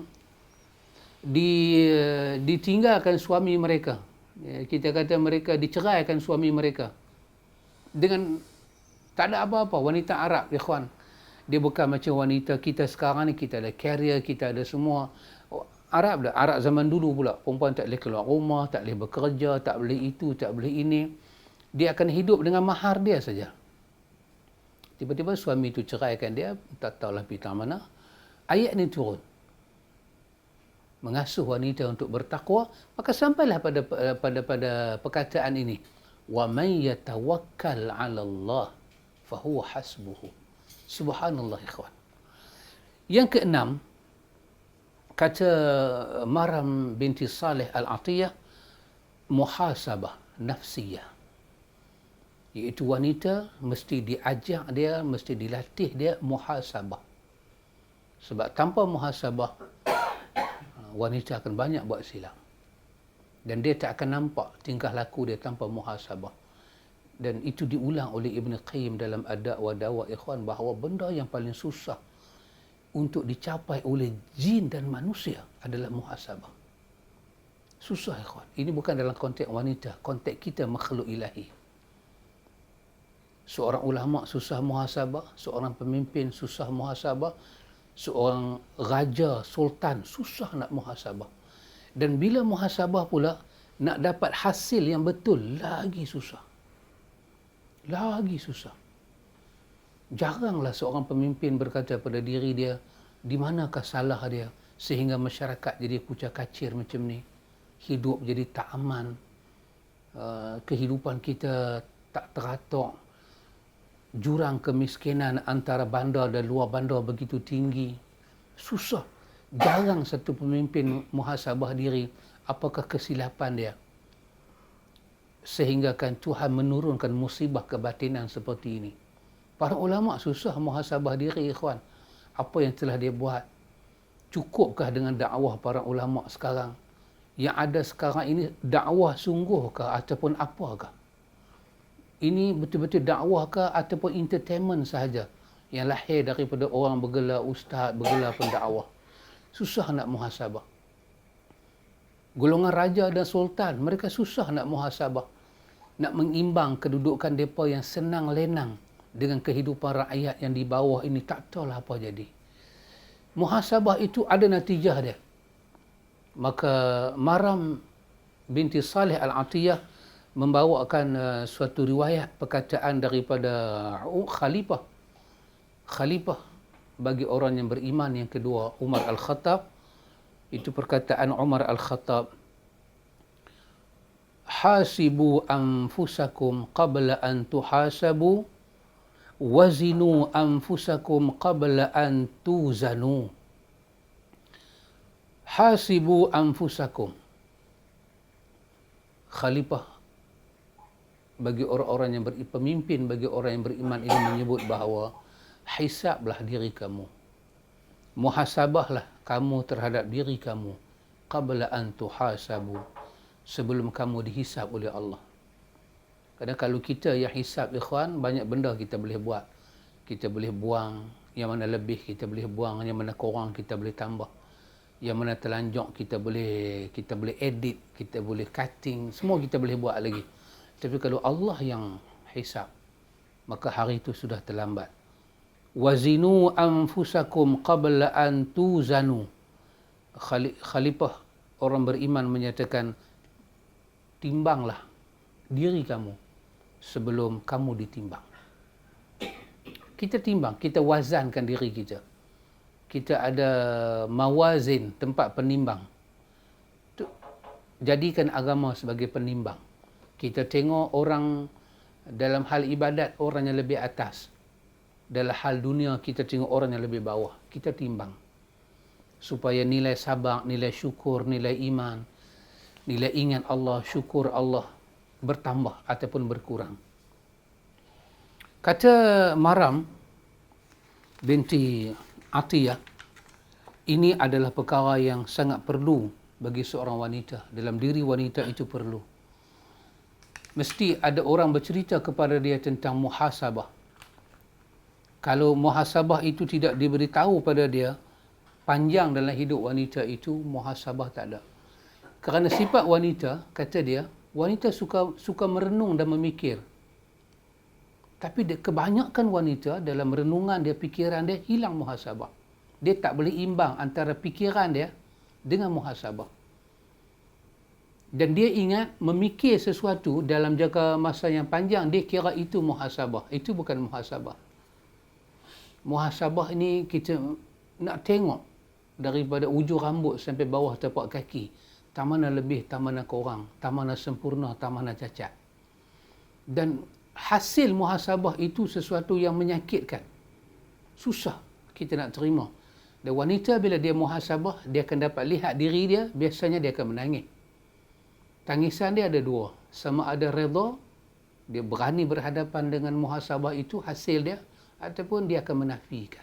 [SPEAKER 1] ditinggalkan suami mereka. Kita kata mereka diceraikan suami mereka. Dengan tak ada apa-apa. Wanita Arab, ikhwan. Dia bukan macam wanita kita sekarang ni, kita ada career, kita ada semua. Arab dah. Arab zaman dulu pula. Perempuan tak boleh keluar rumah, tak boleh bekerja, tak boleh itu, tak boleh ini. Dia akan hidup dengan mahar dia saja. Tiba-tiba suami itu ceraikan dia, tak tahulah pergi mana. Ayat ni turun. Mengasuh wanita untuk bertakwa, maka sampailah pada perkataan ini. Wa man yatawakkal 'ala Allah fahuwa hasbuhu. Subhanallah ikhwan. Yang keenam, kata Maram binti Saleh Al-Atiyah, muhasabah nafsiyah. Iaitu wanita mesti diajak dia, mesti dilatih dia muhasabah. Sebab tanpa muhasabah, wanita akan banyak buat silap. Dan dia tak akan nampak tingkah laku dia tanpa muhasabah. Dan itu diulang oleh Ibn Qayyim dalam Adab wa Dawa, ikhwan, bahawa benda yang paling susah untuk dicapai oleh jin dan manusia adalah muhasabah. Susah ikhwan. Ini bukan dalam konteks wanita, konteks kita makhluk ilahi. Seorang ulama susah muhasabah, seorang pemimpin susah muhasabah, seorang raja, sultan susah nak muhasabah. Dan bila muhasabah pula, nak dapat hasil yang betul, lagi susah. Lagi susah. Jaranglah seorang pemimpin berkata pada diri dia, di manakah salah dia, sehingga masyarakat jadi kucak kacir macam ni. Hidup jadi tak aman. Kehidupan kita tak teratur. Jurang kemiskinan antara bandar dan luar bandar begitu tinggi. Susah. Jarang satu pemimpin muhasabah diri apakah kesilapan dia. Sehingga kan Tuhan menurunkan musibah kebatinan seperti ini. Para ulama susah muhasabah diri, ikhwan. Apa yang telah dia buat? Cukupkah dengan dakwah para ulama sekarang? Yang ada sekarang ini dakwah sungguhkah ataupun apakah? Ini betul-betul dakwah ke ataupun entertainment sahaja? yang lahir daripada orang bergelar ustaz, bergelar pendakwah. Susah nak muhasabah. Golongan raja dan sultan, mereka susah nak muhasabah. Nak mengimbang kedudukan mereka yang senang lenang dengan kehidupan rakyat yang di bawah ini, tak tahulah apa jadi. Muhasabah itu ada natijah dia. Maka Maram binti Saleh Al-Atiyah membawakan suatu riwayat perkataan daripada Khalifah bagi orang yang beriman yang kedua, Umar Al-Khattab. Itu perkataan Umar Al-Khattab, hasibu anfusakum qabla an tuhasabu wazinu anfusakum qabla an tuzanu. Hasibu anfusakum. Khalifah bagi orang-orang yang pemimpin bagi orang yang beriman ini menyebut bahawa hisablah diri kamu, muhasabahlah kamu terhadap diri kamu, qabla an tuhasabu, sebelum kamu dihisab oleh Allah. Kadang kalau kita yang hisab, ikhwan, banyak benda kita boleh buat. Kita boleh buang yang mana lebih, kita boleh buang yang mana kurang, kita boleh tambah. Yang mana terlanjur kita boleh edit, kita boleh cutting, semua kita boleh buat lagi. Tapi kalau Allah yang hisab, maka hari itu sudah terlambat. Wazinu anfusakum qabla an tuzanu. Khalifah orang beriman menyatakan, timbanglah diri kamu sebelum kamu ditimbang. Kita timbang, kita wazankan diri kita. Kita ada mawazin, tempat penimbang. Jadikan agama sebagai penimbang. Kita tengok orang dalam hal ibadat, orang yang lebih atas. Dalam hal dunia, kita tengok orang yang lebih bawah. Kita timbang. Supaya nilai sabar, nilai syukur, nilai iman, nilai ingat Allah, syukur Allah bertambah ataupun berkurang. Kata Maram binti Atiyah, ini adalah perkara yang sangat perlu bagi seorang wanita. Dalam diri wanita itu perlu. Mesti ada orang bercerita kepada dia tentang muhasabah. Kalau muhasabah itu tidak diberitahu pada dia, panjang dalam hidup wanita itu, muhasabah tak ada. Kerana sifat wanita, kata dia, wanita suka merenung dan memikir. Tapi kebanyakan wanita dalam renungan dia, fikiran dia, hilang muhasabah. Dia tak boleh imbang antara fikiran dia dengan muhasabah. Dan dia ingat memikir sesuatu dalam jangka masa yang panjang, dia kira itu muhasabah. Itu bukan muhasabah. Muhasabah ini kita nak tengok daripada ujung rambut sampai bawah tapak kaki. Tak mana lebih, tak mana kurang, tak mana sempurna, tak mana cacat. Dan hasil muhasabah itu sesuatu yang menyakitkan. Susah kita nak terima. Dan wanita bila dia muhasabah, dia akan dapat lihat diri dia, biasanya dia akan menangis. Tangisan dia ada dua. Sama ada redha, dia berani berhadapan dengan muhasabah itu, hasil dia, ataupun dia akan menafikan.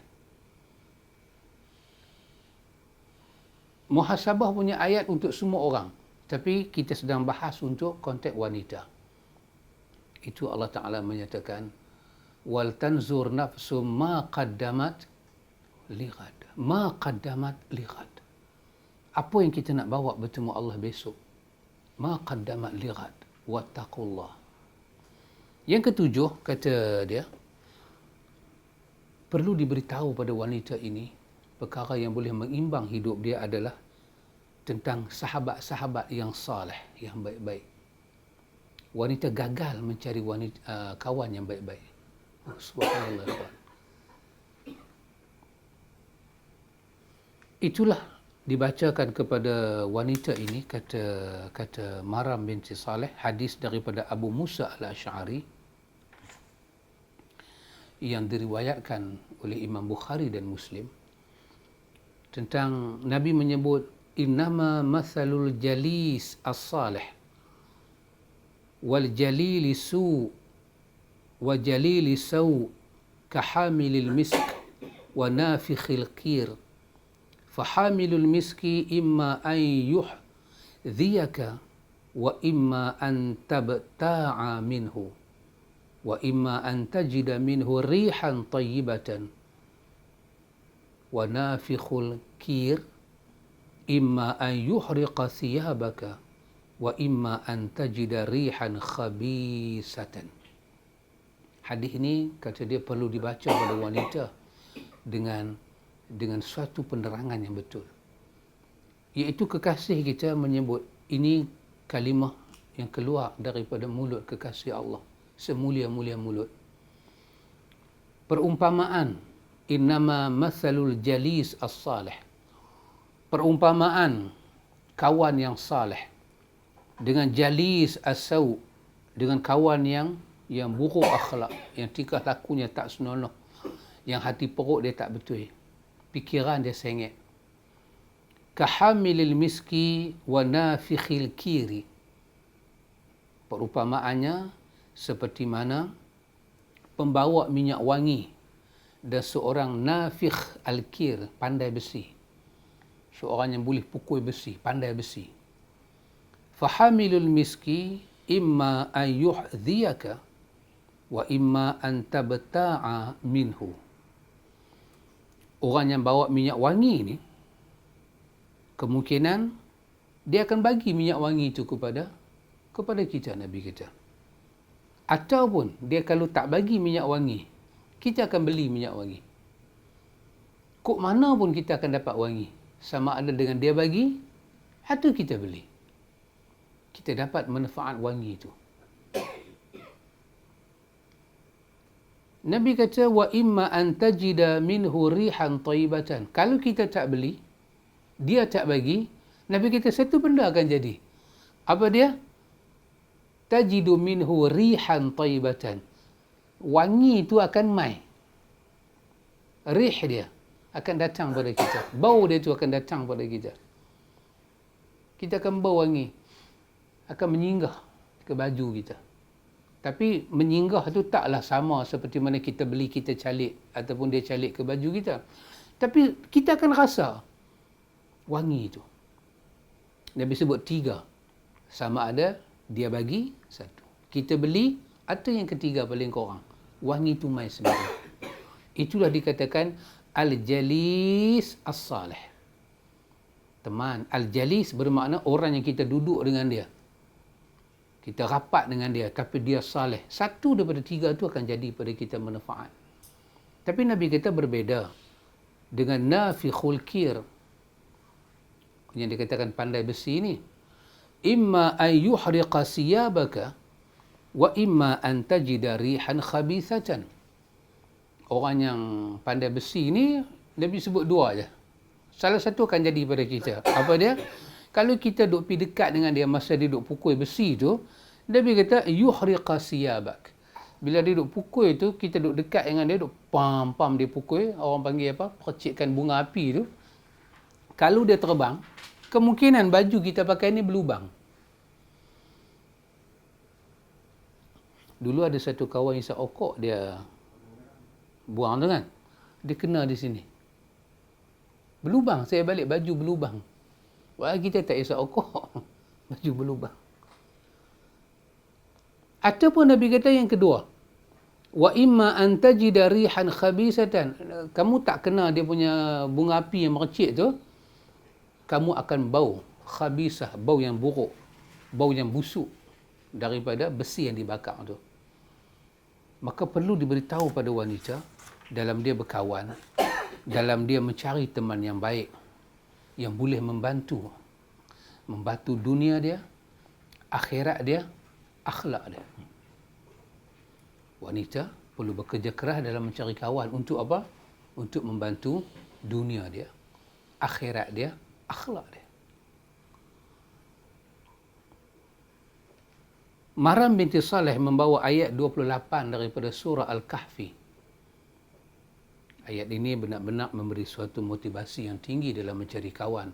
[SPEAKER 1] Muhasabah punya ayat untuk semua orang. Tapi kita sedang bahas untuk konteks wanita. Itu Allah Ta'ala menyatakan, wal tanzur nafsum ma qaddamat lighad. Ma qaddamat lighad. Apa yang kita nak bawa bertemu Allah besok? Ma qaddamat lighad. Wattaqullah. Yang ketujuh, kata dia, perlu diberitahu pada wanita ini, perkara yang boleh mengimbang hidup dia adalah tentang sahabat-sahabat yang saleh, yang baik-baik. Wanita gagal mencari kawan yang baik-baik. Subhanallah. Itulah dibacakan kepada wanita ini, kata Maram binti Saleh, hadis daripada Abu Musa Al-Asy'ari yang diriwayatkan oleh Imam Bukhari dan Muslim, tentang Nabi menyebut, innama mathalul jalis as-salih wal jalili su wa jalili saw kahamilil misk wa nafikhil qir fahamilul miski imma an yuhdhiyaka wa imma an tabta'a minhu wa imma an tajida minhu rihan tayyibatan wa nafikhul kir imma an yuhriqa thiyabaka wa imma an tajida rihan khabisatan. Hadis ini kata dia perlu dibaca oleh wanita dengan suatu penerangan yang betul. Iaitu kekasih kita menyebut, ini kalimah yang keluar daripada mulut kekasih Allah, semulia-mulia mulut. Perumpamaan, innama mathalul jalis as-salih. Perumpamaan kawan yang saleh dengan jalis as-saw, dengan kawan yang buruk akhlak, yang tingkah lakunya tak senonoh, yang hati perut dia tak betul, fikiran dia sengit. Kahamilil miski wa nafikhil kiri. Perumpamaannya seperti mana pembawa minyak wangi dan seorang nafikh al-kir, pandai besi. Seorang yang boleh pukul besi, pandai besi. Fahamilul miski imma an yuhdhiyaka wa imma an tabta'a minhu. Orang yang bawa minyak wangi ni, kemungkinan dia akan bagi minyak wangi itu kepada kita, Nabi kita. Ataupun dia kalau tak bagi minyak wangi, kita akan beli minyak wangi. Kok mana pun kita akan dapat wangi, sama ada dengan dia bagi atau kita beli. Kita dapat manfaat wangi itu. Nabi kata, wa imma an tajida minhu rihan tayyibatan. Kalau kita tak beli, dia tak bagi, Nabi kata satu benda akan jadi. Apa dia? Tajidu minhu rihan tayyibatan. Wangi itu akan mai. Rih dia akan datang pada kita. Bau dia itu akan datang pada kita. Kita akan bau wangi. Akan menyinggah ke baju kita. Tapi menyinggah tu taklah sama seperti mana kita beli, kita calik ataupun dia calik ke baju kita. Tapi kita akan rasa wangi itu. Nabi sebut 3. Sama ada dia bagi 1, kita beli, atau yang ketiga paling kurang, wangi itu mai sendiri. Itulah dikatakan al-jalis as-salih. Teman, al-jalis bermakna orang yang kita duduk dengan dia, kita rapat dengan dia, tapi dia saleh. 1 daripada 3 itu akan jadi pada kita manfaat. Tapi Nabi kita berbeza dengan nafikhul kir, yang dikatakan pandai besi ni. Imma an yuhriqa siyabaka wa imma an tajida rihan khabithatan. Orang yang pandai besi ni, Nabi sebut 2 aja. Salah satu akan jadi pada kita. Apa dia? Kalau kita duk pergi dekat dengan dia masa dia duk pukul besi tu, Nabi kata yuhriqa siyabak. Bila dia duk pukul tu, kita duk dekat dengan dia, duk pam dia pukul, orang panggil apa? Percikkan bunga api tu. Kalau dia terbang, kemungkinan baju kita pakai ni berlubang. Dulu ada satu kawan isap okok, dia buang tu kan, dia kena di sini. Berlubang, saya balik baju berlubang. Wah, kita tak isap okok, baju berlubang. Ataupun Nabi kata yang kedua, wa imma an tajida rihan khabisatan. Kamu tak kena dia punya bunga api yang mercik tu, kamu akan bau khabisah, bau yang buruk, bau yang busuk daripada besi yang dibakar tu. Maka perlu diberitahu pada wanita dalam dia berkawan, dalam dia mencari teman yang baik, yang boleh membantu dunia dia, akhirat dia, akhlak dia. Wanita perlu bekerja keras dalam mencari kawan untuk apa? Untuk membantu dunia dia, akhirat dia, akhlak dia. Maram binti Saleh membawa ayat 28 daripada surah Al-Kahfi. Ayat ini benar-benar memberi suatu motivasi yang tinggi dalam mencari kawan.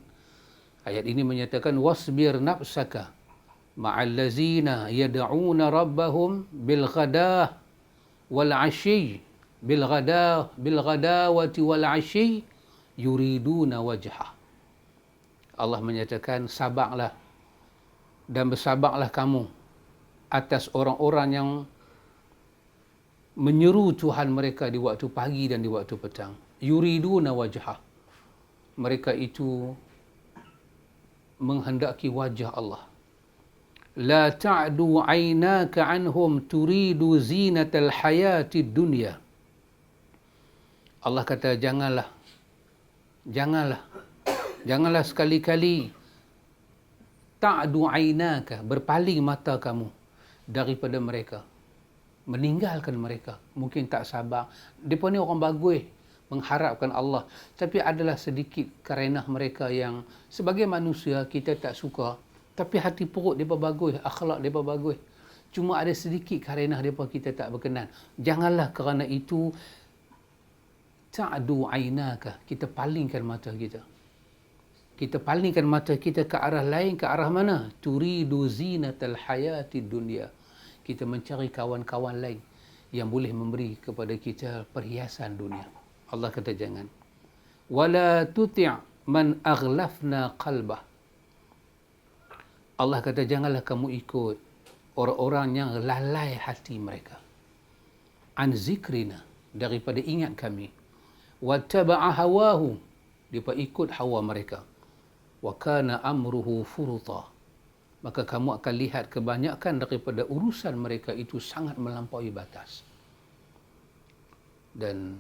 [SPEAKER 1] Ayat ini menyatakan wasbir nafsaka ma'al ladzina yad'una rabbahum bil ghadah wal 'ashyi bil ghadawati wal 'ashyi yuriduna wajhah. Allah menyatakan sabarlah dan bersabarlah kamu atas orang-orang yang menyeru Tuhan mereka di waktu pagi dan di waktu petang. Yuriduna wajhah. Mereka itu menghendaki wajah Allah. La ta'du 'ainaka 'anhum turidu zinatal hayatid dunya. Allah kata janganlah sekali-kali ta'du 'ainaka, berpaling mata kamu daripada mereka, meninggalkan mereka. Mungkin tak sabar. Depa ni orang bagus, mengharapkan Allah, tapi adalah sedikit karenah mereka yang sebagai manusia kita tak suka, tapi hati perut depa bagus, akhlak depa bagus. Cuma ada sedikit karenah depa kita tak berkenan. Janganlah kerana itu ta'du 'ainaka, kita palingkan mata kita. Kita palingkan mata kita ke arah lain, ke arah mana? Turidu zinatal hayatid dunya. Kita mencari kawan-kawan lain yang boleh memberi kepada kita perhiasan dunia. Allah kata jangan. Wala tuti' man aghlafna qalbah. Allah kata janganlah kamu ikut orang-orang yang lalai hati mereka. An zikrina, daripada ingat kami. Wattaba'a hawahu, dia ikut hawa mereka. Wa kana amruhu furuta, maka kamu akan lihat kebanyakan daripada urusan mereka itu sangat melampaui batas. Dan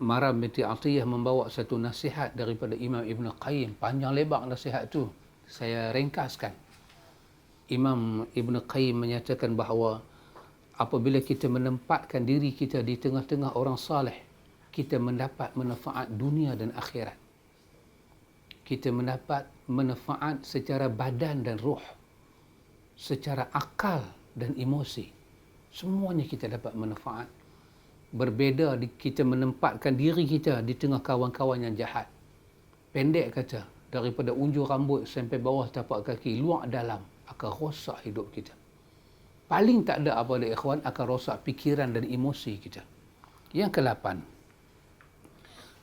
[SPEAKER 1] Maram binti Atiyah membawa satu nasihat daripada Imam Ibn Qayyim. Panjang lebar nasihat tu, saya ringkaskan. Imam Ibn Qayyim menyatakan bahawa apabila kita menempatkan diri kita di tengah-tengah orang saleh, kita mendapat manfaat dunia dan akhirat. Kita mendapat manfaat secara badan dan roh, secara akal dan emosi. Semuanya kita dapat manfaat. Berbeza kita menempatkan diri kita di tengah kawan-kawan yang jahat. Pendek kata, daripada unjur rambut sampai bawah tapak kaki, luar dalam, akan rosak hidup kita. Paling tak ada apa dia ikhwan, akan rosak fikiran dan emosi kita. Yang ke-8,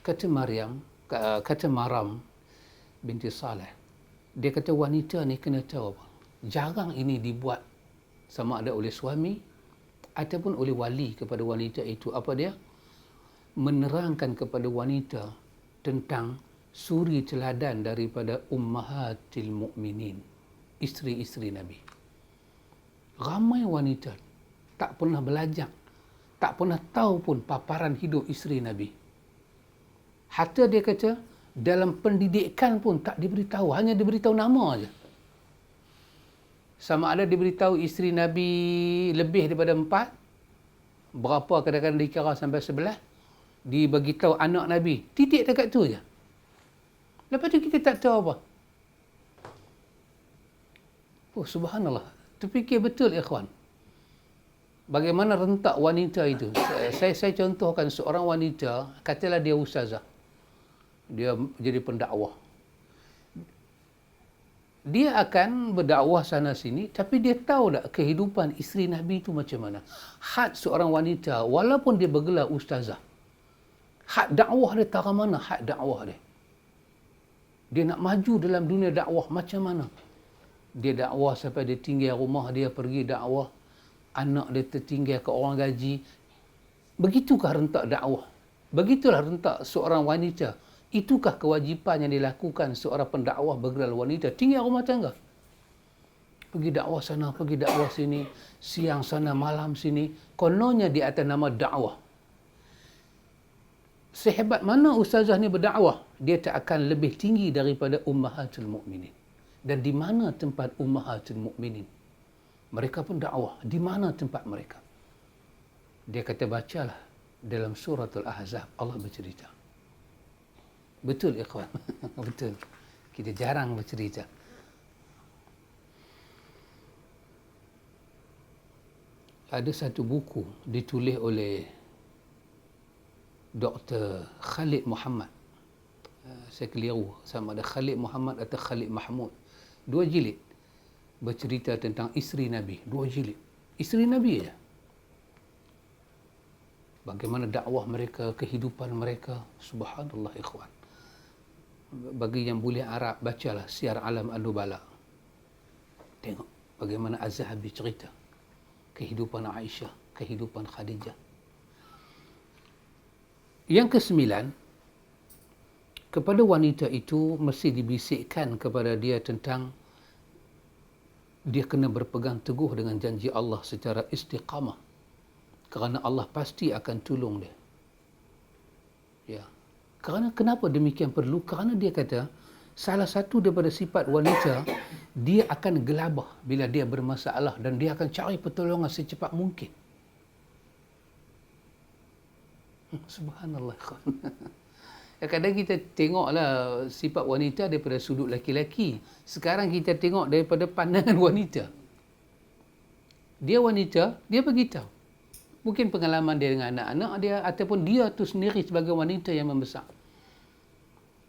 [SPEAKER 1] kata Maram binti Saleh, dia kata wanita ni kena tahu apa? Jarang ini dibuat sama ada oleh suami ataupun oleh wali kepada wanita itu. Apa dia? Menerangkan kepada wanita tentang suri teladan daripada ummahatil mu'minin, isteri-isteri Nabi. Ramai wanita tak pernah belajar, tak pernah tahu pun paparan hidup isteri Nabi. Hatta dia kata dalam pendidikan pun tak diberitahu, hanya diberitahu nama aja. Sama ada diberitahu isteri Nabi lebih daripada 4, berapa kadang-kadang dikira sampai 11, dibagi tahu anak Nabi, titik dekat tu aja. Lepas tu kita tak tahu apa. Oh subhanallah, terfikir betul ikhwan. Bagaimana rentak wanita itu. Saya contohkan seorang wanita, katalah dia ustazah. Dia jadi pendakwah. Dia akan berdakwah sana sini, tapi dia tahu tak kehidupan isteri Nabi itu macam mana. Had seorang wanita, walaupun dia bergelar ustazah, had dakwah dia tak mana had dakwah dia. Dia nak maju dalam dunia dakwah macam mana? Dia dakwah sampai dia tinggal rumah dia, pergi dakwah. Anak dia tertinggal ke orang gaji. Begitukah rentak dakwah? Begitulah rentak seorang wanita. Itukah kewajipan yang dilakukan seorang pendakwah bergelar wanita? Tinggal rumah tangga. Pergi dakwah sana, pergi dakwah sini, siang sana, malam sini. Kononnya di atas nama dakwah. Sehebat mana ustazah ni berdakwah, dia tak akan lebih tinggi daripada ummahatul mu'minin. Dan di mana tempat ummahatul mu'minin? Mereka pun dakwah. Di mana tempat mereka? Dia kata bacalah dalam suratul Ahzab, Allah bercerita. Betul ikhwan. Betul. Kita jarang bercerita. Ada satu buku ditulis oleh Dr. Khalid Muhammad. Saya keliru sama ada Khalid Muhammad atau Khalid Mahmud. 2 jilid bercerita tentang isteri Nabi. 2 jilid. Isteri Nabi aja. Bagaimana dakwah mereka, kehidupan mereka. Subhanallah ikhwan. Bagi yang boleh Arab, bacalah Syiar Alam An-Nubala. Tengok bagaimana Az-Zahabi cerita kehidupan Aisyah. kehidupan Khadijah. Yang kesembilan, kepada wanita itu mesti dibisikkan kepada dia tentang dia kena berpegang teguh dengan janji Allah secara istiqamah, kerana Allah pasti akan tolong dia. Ya. Kerana kenapa demikian perlu? Kerana dia kata salah satu daripada sifat wanita, dia akan gelabah bila dia bermasalah dan dia akan cari pertolongan secepat mungkin. Subhanallah. Kadang kita tengoklah sifat wanita daripada sudut laki-laki. Sekarang kita tengok daripada pandangan wanita. Dia wanita, dia beritahu. Mungkin pengalaman dia dengan anak-anak dia ataupun dia tu sendiri sebagai wanita yang membesar.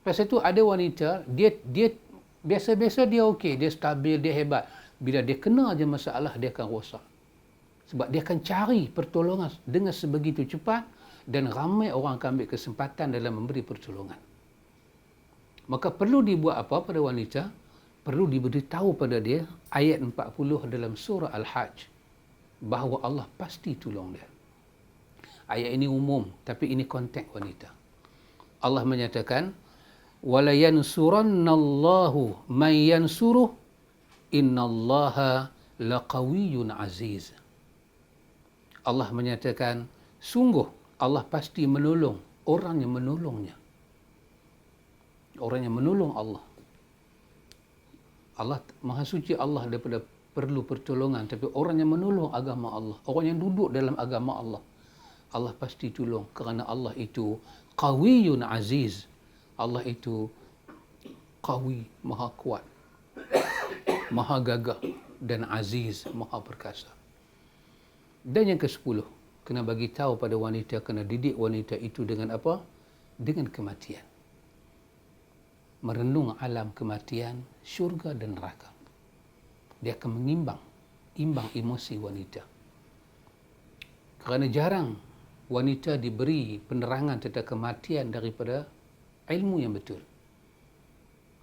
[SPEAKER 1] Pasal tu ada wanita, dia biasa-biasa dia okey, dia stabil, dia hebat. Bila dia kena aja masalah, dia akan rosak. Sebab dia akan cari pertolongan dengan sebegitu cepat dan ramai orang akan ambil kesempatan dalam memberi pertolongan. Maka perlu dibuat apa pada wanita? Perlu diberitahu pada dia ayat 40 dalam surah Al-Hajj bahawa Allah pasti tolong dia. Ayat ini umum, tapi ini konteks wanita. Allah menyatakan, وَلَا يَنْسُرَنَّ اللَّهُ مَنْ يَنْسُرُهُ إِنَّ اللَّهَ لَقَوِيٌّ عَزِيزٌ. Allah menyatakan, sungguh Allah pasti menolong orang yang menolongnya. Orang yang menolong Allah. Allah Maha Suci Allah daripada perlu pertolongan, tapi orang yang menolong agama Allah, orang yang duduk dalam agama Allah, Allah pasti tolong kerana Allah itu Qawiyyun Aziz. Allah itu Qawi, maha kuat, maha gagah, dan Aziz, maha perkasa. Dan yang ke-10, kena bagi tahu pada wanita, kena didik wanita itu dengan apa? Dengan kematian. Merenung alam kematian, syurga dan neraka. Dia akan imbang emosi wanita. Kerana jarang wanita diberi penerangan tentang kematian daripada ilmu yang betul.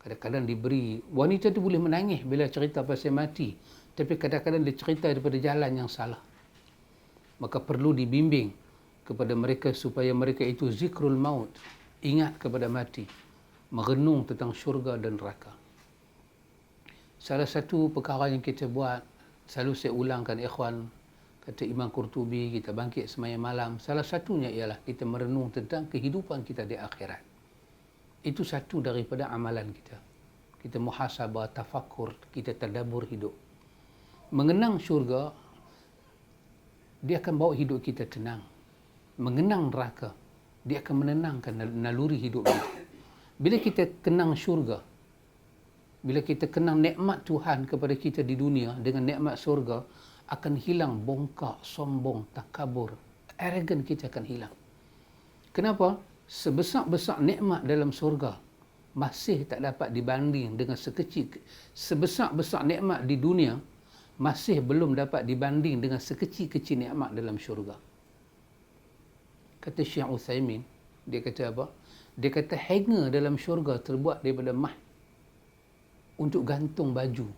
[SPEAKER 1] Kadang-kadang diberi, wanita tu boleh menangis bila cerita pasal mati, tapi kadang-kadang dia cerita daripada jalan yang salah. Maka perlu dibimbing kepada mereka supaya mereka itu zikrul maut, ingat kepada mati, merenung tentang syurga dan neraka. Salah satu perkara yang kita buat, selalu saya ulangkan ikhwan, kata Imam Qurtubi, kita bangkit sembahyang malam, salah satunya ialah kita merenung tentang kehidupan kita di akhirat. Itu satu daripada amalan kita. Kita muhasabah, tafakur, kita tadabbur hidup. Mengenang syurga, dia akan bawa hidup kita tenang. Mengenang neraka, dia akan menenangkan naluri hidup kita. Bila kita kenang syurga, bila kita kenang nikmat Tuhan kepada kita di dunia dengan nikmat syurga, akan hilang bongkak, sombong, takabur, arrogant kita akan hilang. Kenapa? Sebesar-besar nikmat dalam syurga masih tak dapat dibanding dengan sebesar-besar nikmat di dunia masih belum dapat dibanding dengan sekecil-kecil nikmat dalam syurga. Kata Syekh Uthaymin, dia kata apa? Dia kata hanger dalam syurga terbuat daripada mah untuk gantung baju.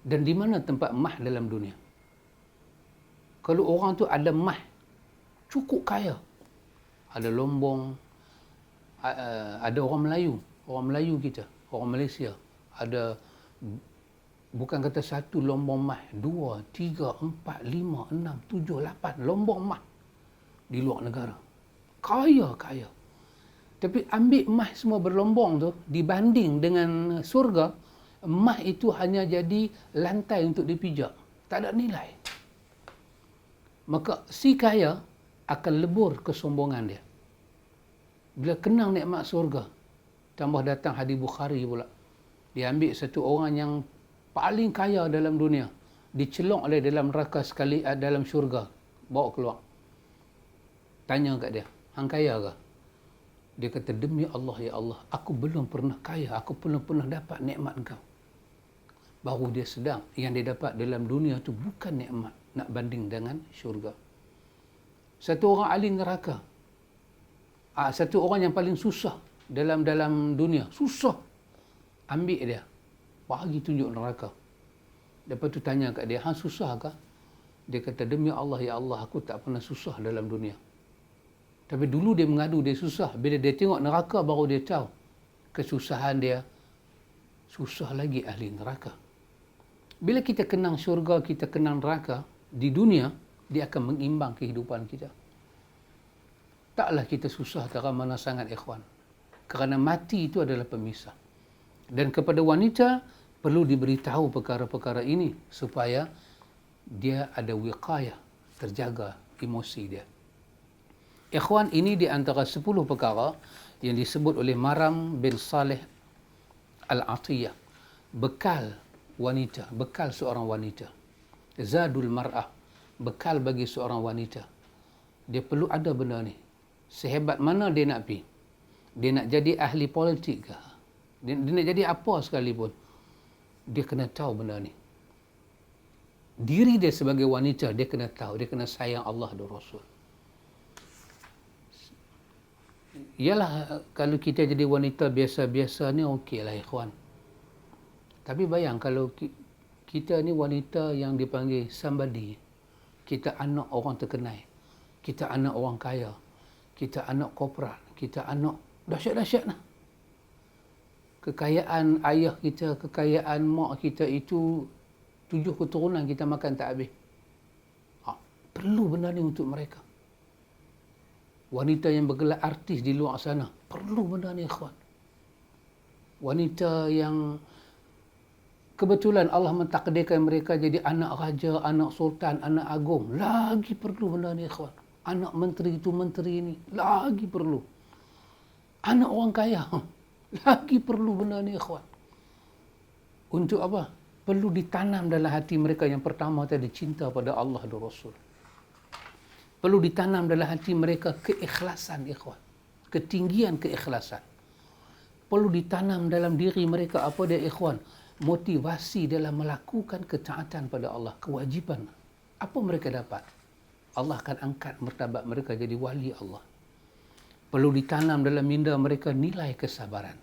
[SPEAKER 1] Dan di mana tempat mah dalam dunia? Kalau orang tu ada mah, cukup kaya. Ada Lombong, ada orang Melayu kita, orang Malaysia. Ada, bukan kata satu lombong mah, 2, 3, 4, 5, 6, 7, 8 lombong mah di luar negara. Kaya. Tapi ambil mah semua berlombong tu, dibanding dengan surga, mah itu hanya jadi lantai untuk dipijak. Tak ada nilai. Maka si kaya akan lebur kesombongan dia. Bila kenang nikmat surga, tambah datang hadis Bukhari pula. Dia ambil satu orang yang paling kaya dalam dunia, dicelok oleh dalam neraka sekali, dalam syurga, bawa keluar. Tanya kat dia, hang kaya ke? Dia kata, demi Allah ya Allah, aku belum pernah kaya, aku belum pernah dapat nikmat engkau. Baru dia sedang yang dia dapat dalam dunia tu bukan nikmat nak banding dengan syurga. Satu orang ahli neraka, satu orang yang paling susah dalam dunia, susah, ambil dia, bagi tunjuk neraka. Lepas tu tanya kat dia, hang susah ke? Dia kata, demi Allah, ya Allah, aku tak pernah susah dalam dunia. Tapi dulu dia mengadu, dia susah. Bila dia tengok neraka, baru dia tahu kesusahan dia. Susah lagi ahli neraka. Bila kita kenang syurga, kita kenang neraka, di dunia, dia akan mengimbang kehidupan kita. Taklah kita susah mana sangat, ikhwan. Kerana mati itu adalah pemisah. Dan kepada wanita, perlu diberitahu perkara-perkara ini supaya dia ada wiqayah, terjaga emosi dia. Ikhwan, ini di antara 10 perkara yang disebut oleh Maram bin Saleh Al-Atiyah. Bekal wanita, bekal seorang wanita. Zadul mar'ah, bekal bagi seorang wanita. Dia perlu ada benda ni. Sehebat mana dia nak pergi. Dia nak jadi ahli politik ke? Dia nak jadi apa sekalipun. Dia kena tahu benda ni. Diri dia sebagai wanita, dia kena tahu. Dia kena sayang Allah dan Rasul. Yalah, kalau kita jadi wanita biasa-biasa ni, okey lah, ikhwan. Tapi bayang kalau kita ni wanita yang dipanggil somebody. Kita anak orang terkenal. Kita anak orang kaya. Kita anak korporat. Kita anak dahsyat-dahsyat lah. Kekayaan ayah kita, kekayaan mak kita itu 7 keturunan kita makan tak habis. Perlu benda ni untuk mereka. Wanita yang bergelar artis di luar sana, perlu benda ni, ikhwan. Wanita yang kebetulan Allah mentakdirkan mereka jadi anak raja, anak sultan, anak agung, lagi perlu benda ni, ikhwan. Anak menteri itu menteri ini, lagi perlu. Anak orang kaya, lagi perlu benda ni, ikhwan. Untuk apa? Perlu ditanam dalam hati mereka. Yang pertama tadi, cinta pada Allah dan Rasul. Perlu ditanam dalam hati mereka keikhlasan, ikhwan. Ketinggian keikhlasan. Perlu ditanam dalam diri mereka apa dia, ikhwan? Motivasi dalam melakukan ketaatan pada Allah, kewajipan. Apa mereka dapat? Allah akan angkat martabat mereka jadi wali Allah. Perlu ditanam dalam minda mereka nilai kesabaran.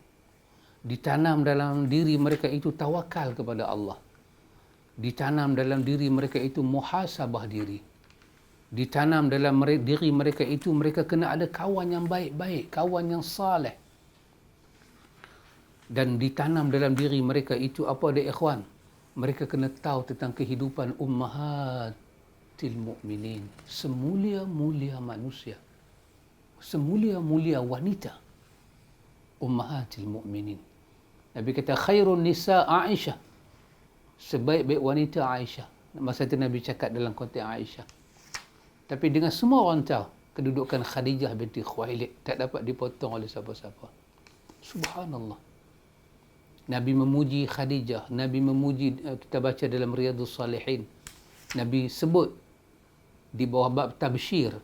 [SPEAKER 1] Ditanam dalam diri mereka itu tawakal kepada Allah. Ditanam dalam diri mereka itu muhasabah diri. Ditanam dalam diri mereka itu mereka kena ada kawan yang baik-baik, kawan yang saleh. Dan ditanam dalam diri mereka itu apa dia, ikhwan? Mereka kena tahu tentang kehidupan ummahatil mu'minin. Semulia-mulia manusia. Semulia-mulia wanita. Ummahatil mu'minin. Nabi kata khairun nisa Aisyah. Sebaik-baik wanita Aisyah. Masa itu Nabi cakap dalam konteks Aisyah. Tapi dengan semua orang tahu kedudukan Khadijah binti Khuwailid tak dapat dipotong oleh siapa-siapa. Subhanallah. Nabi memuji Khadijah, Nabi memuji, kita baca dalam Riyadhus Salihin. Nabi sebut di bawah bab tabsyir.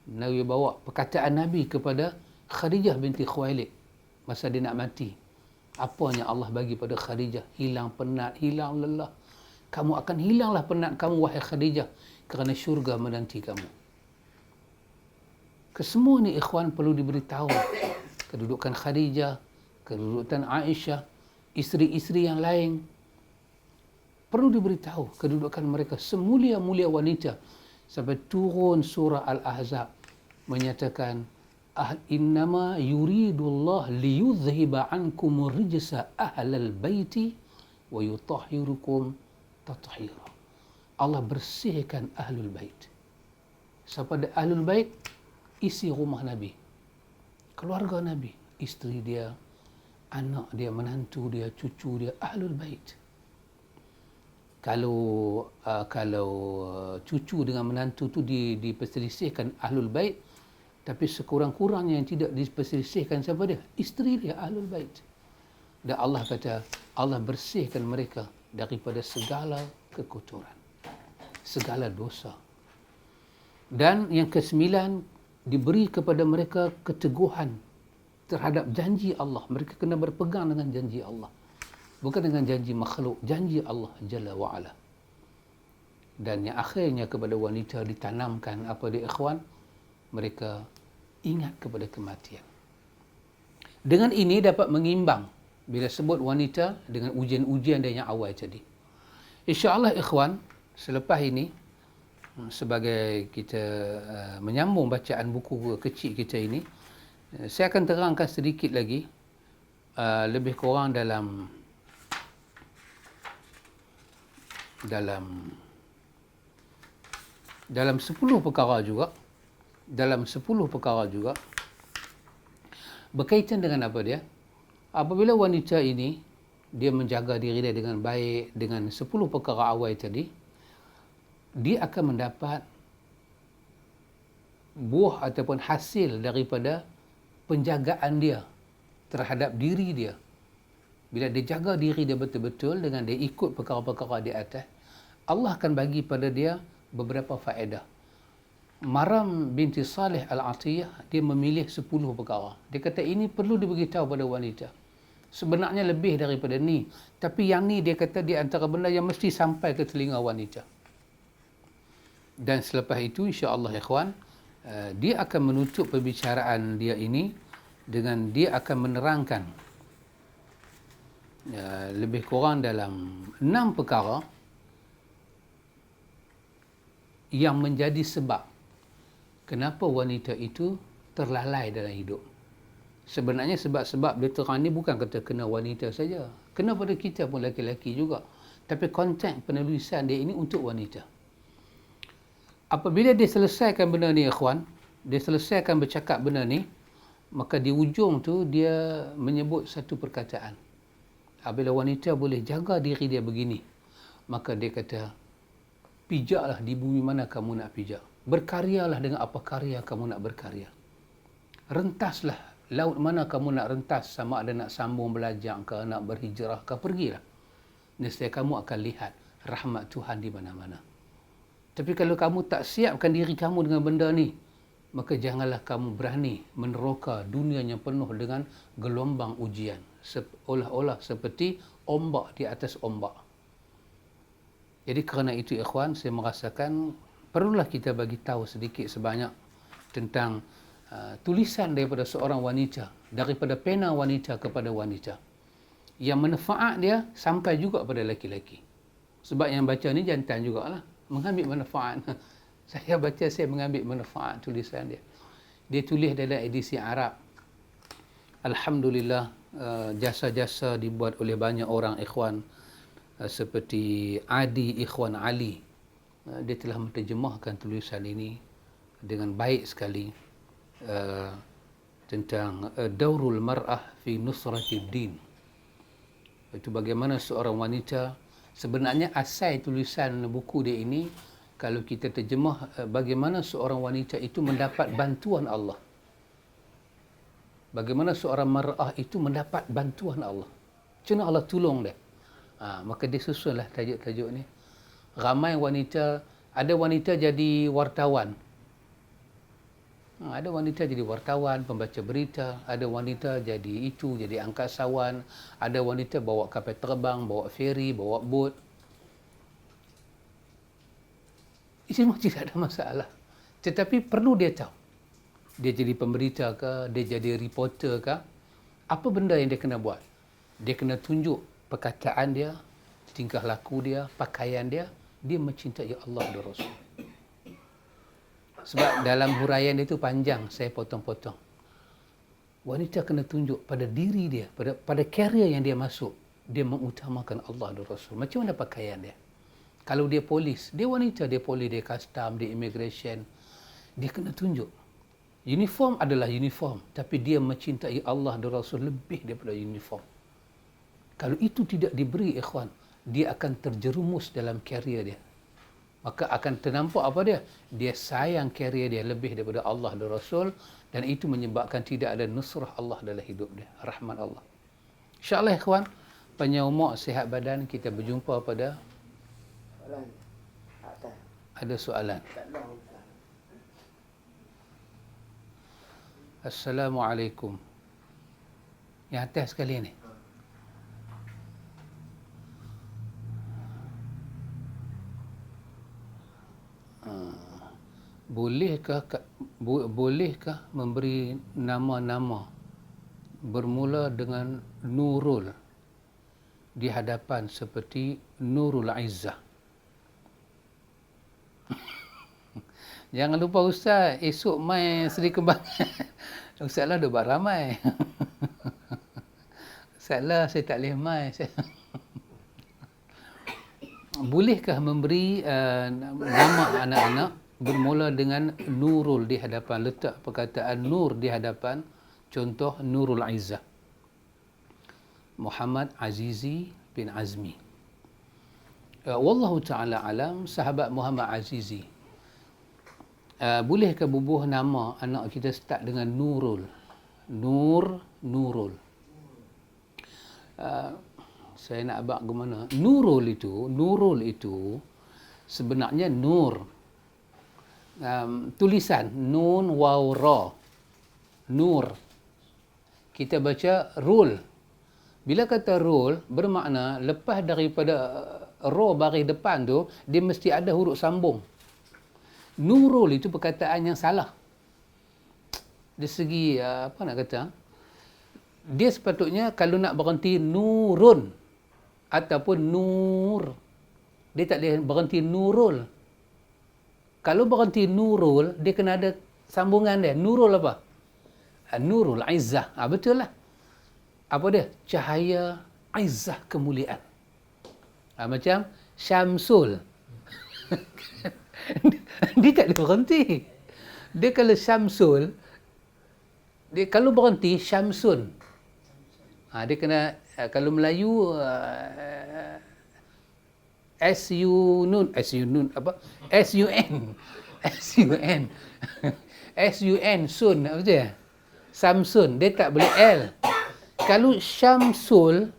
[SPEAKER 1] Nabi bawa perkataan Nabi kepada Khadijah binti Khuwailid masa dia nak mati. Apanya Allah bagi pada Khadijah? Hilang penat, hilang lelah. Kamu akan hilanglah penat kamu, wahai Khadijah, kerana syurga menanti kamu. Kesemua ni, ikhwan, perlu diberitahu. Kedudukan Khadijah, kedudukan Aisyah, isteri-isteri yang lain. Perlu diberitahu kedudukan mereka. Semulia-mulia wanita. Sampai turun surah Al-Ahzab menyatakan, innama yuridullah liyudhhiba ankum rijsa ahlal baiti wa yutahhirukum tathira. Allah bersihkan ahlul bait. Siapa ada ahlul bait? Isi rumah Nabi, keluarga Nabi, isteri dia, anak dia, menantu dia, cucu dia, ahlul bait. Kalau cucu dengan menantu tu diperselisihkan ahlul bait, tapi sekurang-kurangnya yang tidak diperselisihkan siapa dia? Isteri dia, ahlul bait. Dan Allah kata, Allah bersihkan mereka daripada segala kekotoran, segala dosa. Dan yang ke-9, diberi kepada mereka keteguhan terhadap janji Allah. Mereka kena berpegang dengan janji Allah, bukan dengan janji makhluk, janji Allah Jalla wa'ala. Dan yang akhirnya kepada wanita ditanamkan apa dia, ikhwan? Mereka ingat kepada kematian. Dengan ini dapat mengimbang bila sebut wanita dengan ujian-ujian dia yang awal tadi. InsyaAllah, ikhwan, selepas ini sebagai kita menyambung bacaan buku kecil kita ini, saya akan terangkan sedikit lagi, lebih kurang dalam 10 perkara juga, berkaitan dengan apa dia? Apabila wanita ini dia menjaga diri dia dengan baik dengan 10 perkara awal tadi, dia akan mendapat buah ataupun hasil daripada penjagaan dia terhadap diri dia. Bila dia jaga diri dia betul-betul dengan dia ikut perkara-perkara di atas, Allah akan bagi pada dia beberapa faedah. Maram binti Salih Al-Atiyah, dia memilih 10 perkara. Dia kata ini perlu diberitahu pada wanita. Sebenarnya lebih daripada ni, tapi yang ni dia kata di antara benda yang mesti sampai ke telinga wanita. Dan selepas itu insya-Allah ikhwan, dia akan menutup perbicaraan dia ini dengan dia akan menerangkan lebih kurang dalam 6 perkara yang menjadi sebab kenapa wanita itu terlalai dalam hidup. Sebenarnya sebab-sebab dia terang ni bukan kata kena wanita saja, kena pada kita pun lelaki-lelaki juga. Tapi konteks penulisan dia ini untuk wanita. Apabila dia selesaikan benda ni ikhwan, dia selesaikan bercakap benda ni, maka di ujung tu dia menyebut satu perkataan. Apabila wanita boleh jaga diri dia begini, maka dia kata, pijaklah di bumi mana kamu nak pijak. Berkaryalah dengan apa karya kamu nak berkarya. Rentaslah laut mana kamu nak rentas, sama ada nak sambung belajar ke, nak berhijrah ke, pergilah. Nescaya kamu akan lihat rahmat Tuhan di mana-mana. Tapi kalau kamu tak siapkan diri kamu dengan benda ni, maka janganlah kamu berani meneroka dunia yang penuh dengan gelombang ujian. Seolah-olah seperti ombak di atas ombak. Jadi kerana itu ikhwan, saya merasakan perlulah kita bagi tahu sedikit sebanyak tentang tulisan daripada seorang wanita, daripada pena wanita kepada wanita, yang manfaat dia sampai juga pada lelaki-lelaki. Sebab yang baca ni jantan jugalah, mengambil manfaat. Saya baca, saya mengambil manfaat tulisan dia. Dia tulis dalam edisi Arab. Alhamdulillah, jasa-jasa dibuat oleh banyak orang ikhwan, seperti Adi Ikhwan Ali. Dia telah menterjemahkan tulisan ini dengan baik sekali, tentang Daurul Mar'ah fi Nusratid Din. Itu bagaimana seorang wanita, sebenarnya asal tulisan buku dia ini, kalau kita terjemah, bagaimana seorang wanita itu mendapat bantuan Allah. Bagaimana seorang mar'ah itu mendapat bantuan Allah. Macam mana Allah tolong dia. Maka dia susunlah tajuk-tajuk ni. Ramai wanita, ada wanita jadi wartawan. Ada wanita jadi wartawan, pembaca berita. Ada wanita jadi itu, jadi angkasawan. Ada wanita bawa kapal terbang, bawa feri, bawa bot. Itu memang tidak ada masalah. Tetapi perlu dia tahu. Dia jadi pemberita ke, dia jadi reporter ke, apa benda yang dia kena buat? Dia kena tunjuk perkataan dia, tingkah laku dia, pakaian dia, dia mencintai Allah dan Rasul. Sebab dalam huraian dia itu panjang, saya potong-potong. Wanita kena tunjuk pada diri dia, pada karier yang dia masuk, dia mengutamakan Allah dan Rasul. Macam mana pakaian dia? Kalau dia polis, dia wanita, dia polis, dia custom, dia immigration, dia kena tunjuk. Uniform adalah uniform, tapi dia mencintai Allah dan Rasul lebih daripada uniform. Kalau itu tidak diberi ikhwan, dia akan terjerumus dalam karier dia. Maka akan ternampak apa dia? Dia sayang karier dia lebih daripada Allah dan Rasul, dan itu menyebabkan tidak ada nusrah Allah dalam hidup dia, rahmat Allah. InsyaAllah ikhwan, panjang umur, sihat badan, kita berjumpa pada ada soalan. Assalamualaikum. Yang atas sekali ni. Bolehkah memberi nama-nama bermula dengan Nurul di hadapan seperti Nurul Izzah? Jangan lupa Ustaz, esok mai Seri Kembangan. Ustaz lah dah ramai. Ustaz lah saya tak boleh mai. Bolehkah memberi nama anak-anak bermula dengan Nurul di hadapan, letak perkataan Nur di hadapan, contoh Nurul Izzah, Muhammad Azizi bin Azmi. Wallahu ta'ala alam, sahabat Muhammad Azizi, bolehkah bubuh nama anak kita start dengan Nurul? Nurul. Saya nak abang ke mana? Nurul itu sebenarnya nur. Tulisan nun waw ra. Nur. Kita baca rul. Bila kata rul bermakna lepas daripada ra baris depan tu dia mesti ada huruf sambung. Nurul itu perkataan yang salah. Dari segi apa nak kata? Dia sepatutnya kalau nak berhenti nurun ataupun nur. Dia tak boleh berhenti nurul. Kalau berhenti nurul, dia kena ada sambungan dia. Nurul apa? Nurul Izzah. Betul lah. Apa dia? Cahaya Izzah kemuliaan. Macam Syamsul. Dia tak boleh berhenti. Dia kalau Syamsul, dia kalau berhenti Syamsun. Dia kena, kalau Melayu SUN apa? SUN sun, apa dia? Samsun, dia tak boleh L. Kalau Syamsul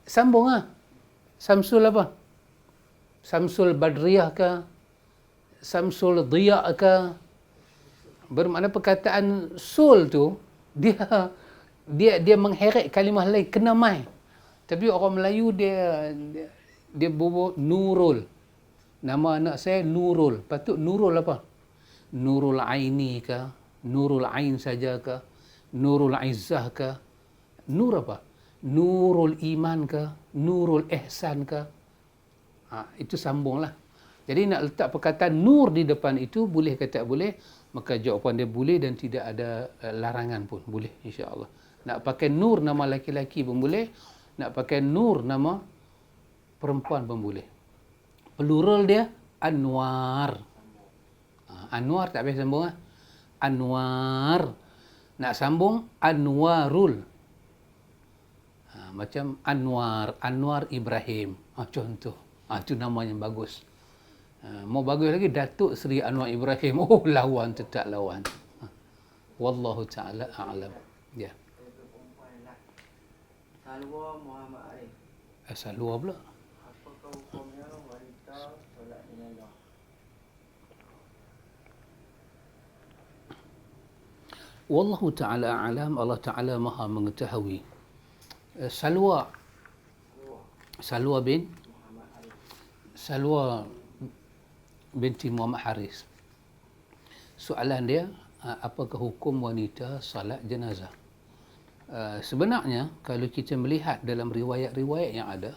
[SPEAKER 1] sambung Samsul apa? Samsul Badriyah ke? Samsul Dhiya ke? Bermakna perkataan sul tu dia mengheret kalimah lain kena mai. Tapi orang Melayu dia bubuh Nurul. Nama anak saya Nurul. Patut Nurul apa? Nurul Aini ke? Nurul Ain saja ke? Nurul Izzah ke? Nur apa? Nurul Iman ke? Nurul Ihsan ke? Itu sambunglah. Jadi nak letak perkataan nur di depan itu boleh ke tak boleh? Maka jawapan dia boleh dan tidak ada larangan pun. Boleh insya-Allah. Nak pakai nur nama laki-laki pun boleh. Nak pakai nur nama perempuan pun boleh. Plural dia Anwar. Anwar tak payah sambung Anwar. Nak sambung Anwarul. Macam Anwar Ibrahim. Contoh. Itu nama yang bagus. Mau bagus lagi Datuk Seri Anwar Ibrahim. Oh, lawan tetap lawan. Wallahu taala a'lam. Ya.
[SPEAKER 2] Salwa Muhammad Arif.
[SPEAKER 1] Salwa pula.
[SPEAKER 2] Apakah hukumnya wanita solat jenazah?
[SPEAKER 1] Wallahu taala a'lam. Allah taala Maha mengetahui. Salwa binti Muhammad Haris. Soalan dia, apakah hukum wanita salat jenazah? Sebenarnya kalau kita melihat dalam riwayat-riwayat yang ada,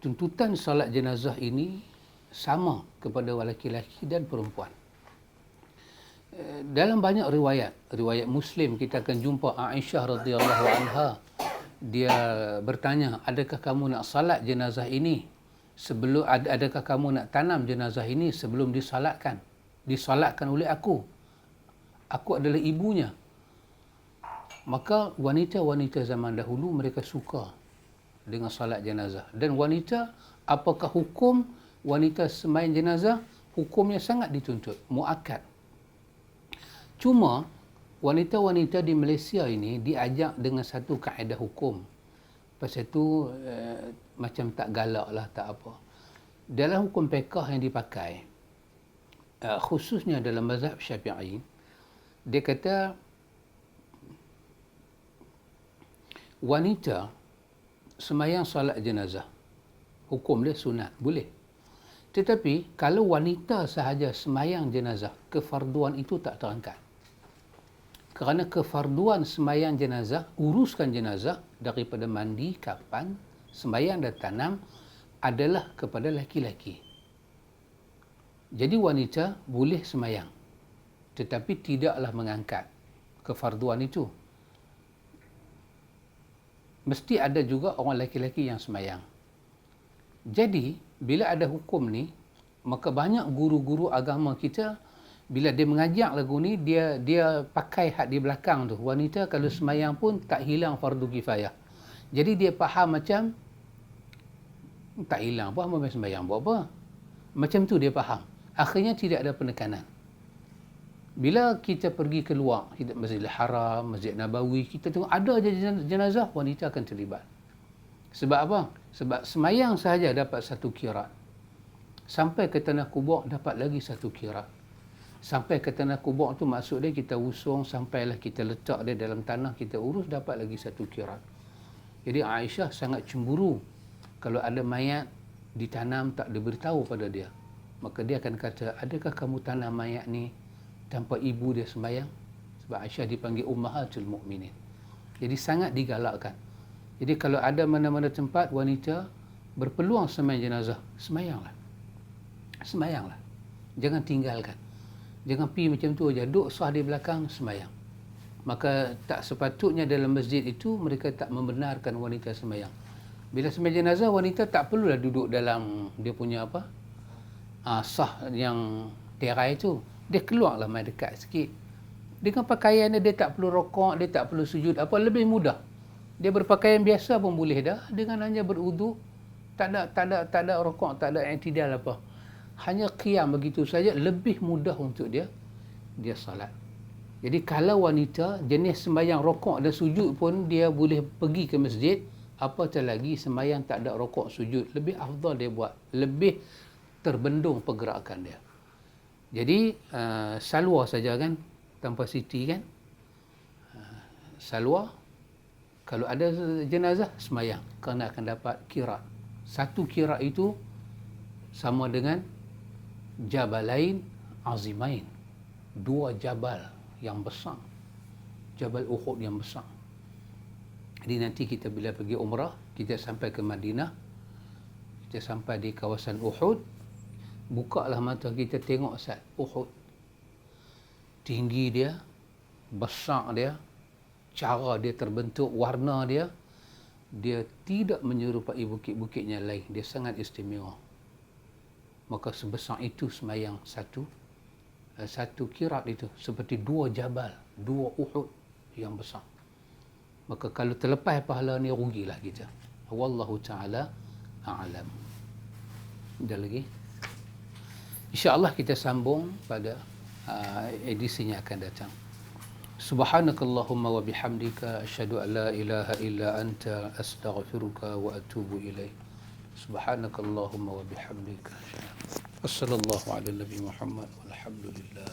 [SPEAKER 1] tuntutan salat jenazah ini sama kepada lelaki-lelaki dan perempuan. Dalam banyak riwayat Muslim kita akan jumpa Aisyah radhiyallahu anha, dia bertanya, adakah kamu nak salat jenazah ini sebelum, adakah kamu nak tanam jenazah ini sebelum disalatkan oleh aku adalah ibunya. Maka wanita-wanita zaman dahulu mereka suka dengan salat jenazah. Dan wanita, apakah hukum wanita sembahyang jenazah? Hukumnya sangat dituntut, muakkad. Cuma wanita-wanita di Malaysia ini diajak dengan satu kaedah hukum. Pasal itu macam tak galak lah, tak apa. Dalam hukum fiqh yang dipakai, khususnya dalam mazhab Syafi'i, dia kata wanita sembahyang solat jenazah, hukum dia sunat, boleh. Tetapi kalau wanita sahaja sembahyang jenazah, kefarduan itu tak terangkat. Kerana kefarduan sembahyang jenazah, uruskan jenazah daripada mandi, kapan, sembahyang dan tanam adalah kepada laki-laki. Jadi wanita boleh semayang, tetapi tidaklah mengangkat kefarduan itu. Mesti ada juga orang lelaki-lelaki yang semayang. Jadi, bila ada hukum ni, maka banyak guru-guru agama kita, bila dia mengajar lagu ni, dia pakai had di belakang tu. Wanita kalau semayang pun tak hilang fardu kifayah. Jadi dia faham macam, tak hilang apa, apa semayang buat apa. Macam tu dia faham. Akhirnya tidak ada penekanan. Bila kita pergi keluar, Masjidil Haram, Masjid Nabawi, kita tengok ada je jenazah, wanita akan terlibat. Sebab apa? Sebab semayang sahaja dapat 1 qirat. Sampai ke tanah kubur dapat lagi 1 qirat. Sampai ke tanah kubur tu maksud dia kita usung sampailah kita letak dia dalam tanah, kita urus, dapat lagi 1 qirat. Jadi Aisyah sangat cemburu kalau ada mayat ditanam tak diberitahu pada dia. Maka dia akan kata, adakah kamu tanam mayat ni tanpa ibu dia sembahyang? Sebab Aisyah dipanggil Ummahatul Mukminin. Jadi sangat digalakkan. Jadi kalau ada mana-mana tempat wanita berpeluang sembahyang jenazah, sembahyanglah. Sembahyanglah. Jangan tinggalkan. Jangan pergi macam tu aja, duduk sah di belakang sembahyang. Maka tak sepatutnya dalam masjid itu mereka tak membenarkan wanita sembahyang. Bila sembahyang jenazah, wanita tak perlulah duduk dalam dia punya apa? Sah yang terai itu. Dia keluarlah main dekat sikit. Dengan pakaian dia tak perlu rokok, dia tak perlu sujud, apa lebih mudah. Dia berpakaian biasa pun boleh dah, dengan hanya berwuduk, tak ada rokok, tak ada i'tidal apa. Hanya qiyam begitu saja, lebih mudah untuk dia salat. Jadi kalau wanita jenis sembahyang rokok dan sujud pun dia boleh pergi ke masjid, apatah lagi sembahyang tak ada rokok sujud, lebih afdal dia buat, lebih terbendung pergerakan dia. Jadi salwa saja kan, tanpa siti kan. Salwa, kalau ada jenazah sembahyang, kerana akan dapat qirat. 1 qirat itu sama dengan jabalain azimain, 2 jabal yang besar, Jabal Uhud yang besar. Jadi nanti kita bila pergi umrah, kita sampai ke Madinah, kita sampai di kawasan Uhud, bukalah mata kita tengok Sat Uhud. Tinggi dia, besar dia, cara dia terbentuk, warna dia tidak menyerupai bukit-bukitnya lain. Dia sangat istimewa. Maka sebesar itu semayang satu qirat itu seperti 2 jabal, 2 Uhud yang besar. Maka kalau terlepas pahala ni, rugilah kita. Wallahu ta'ala a'lam. Ada lagi? InsyaAllah kita sambung pada edisinya akan datang. Subhanakallahumma wa bihamdika asyhadu an la ilaha illa anta astaghfiruka wa atubu ilaik. Subhanakallahumma wa bihamdika. Wassallallahu ala nabi Muhammad walhamdulillah.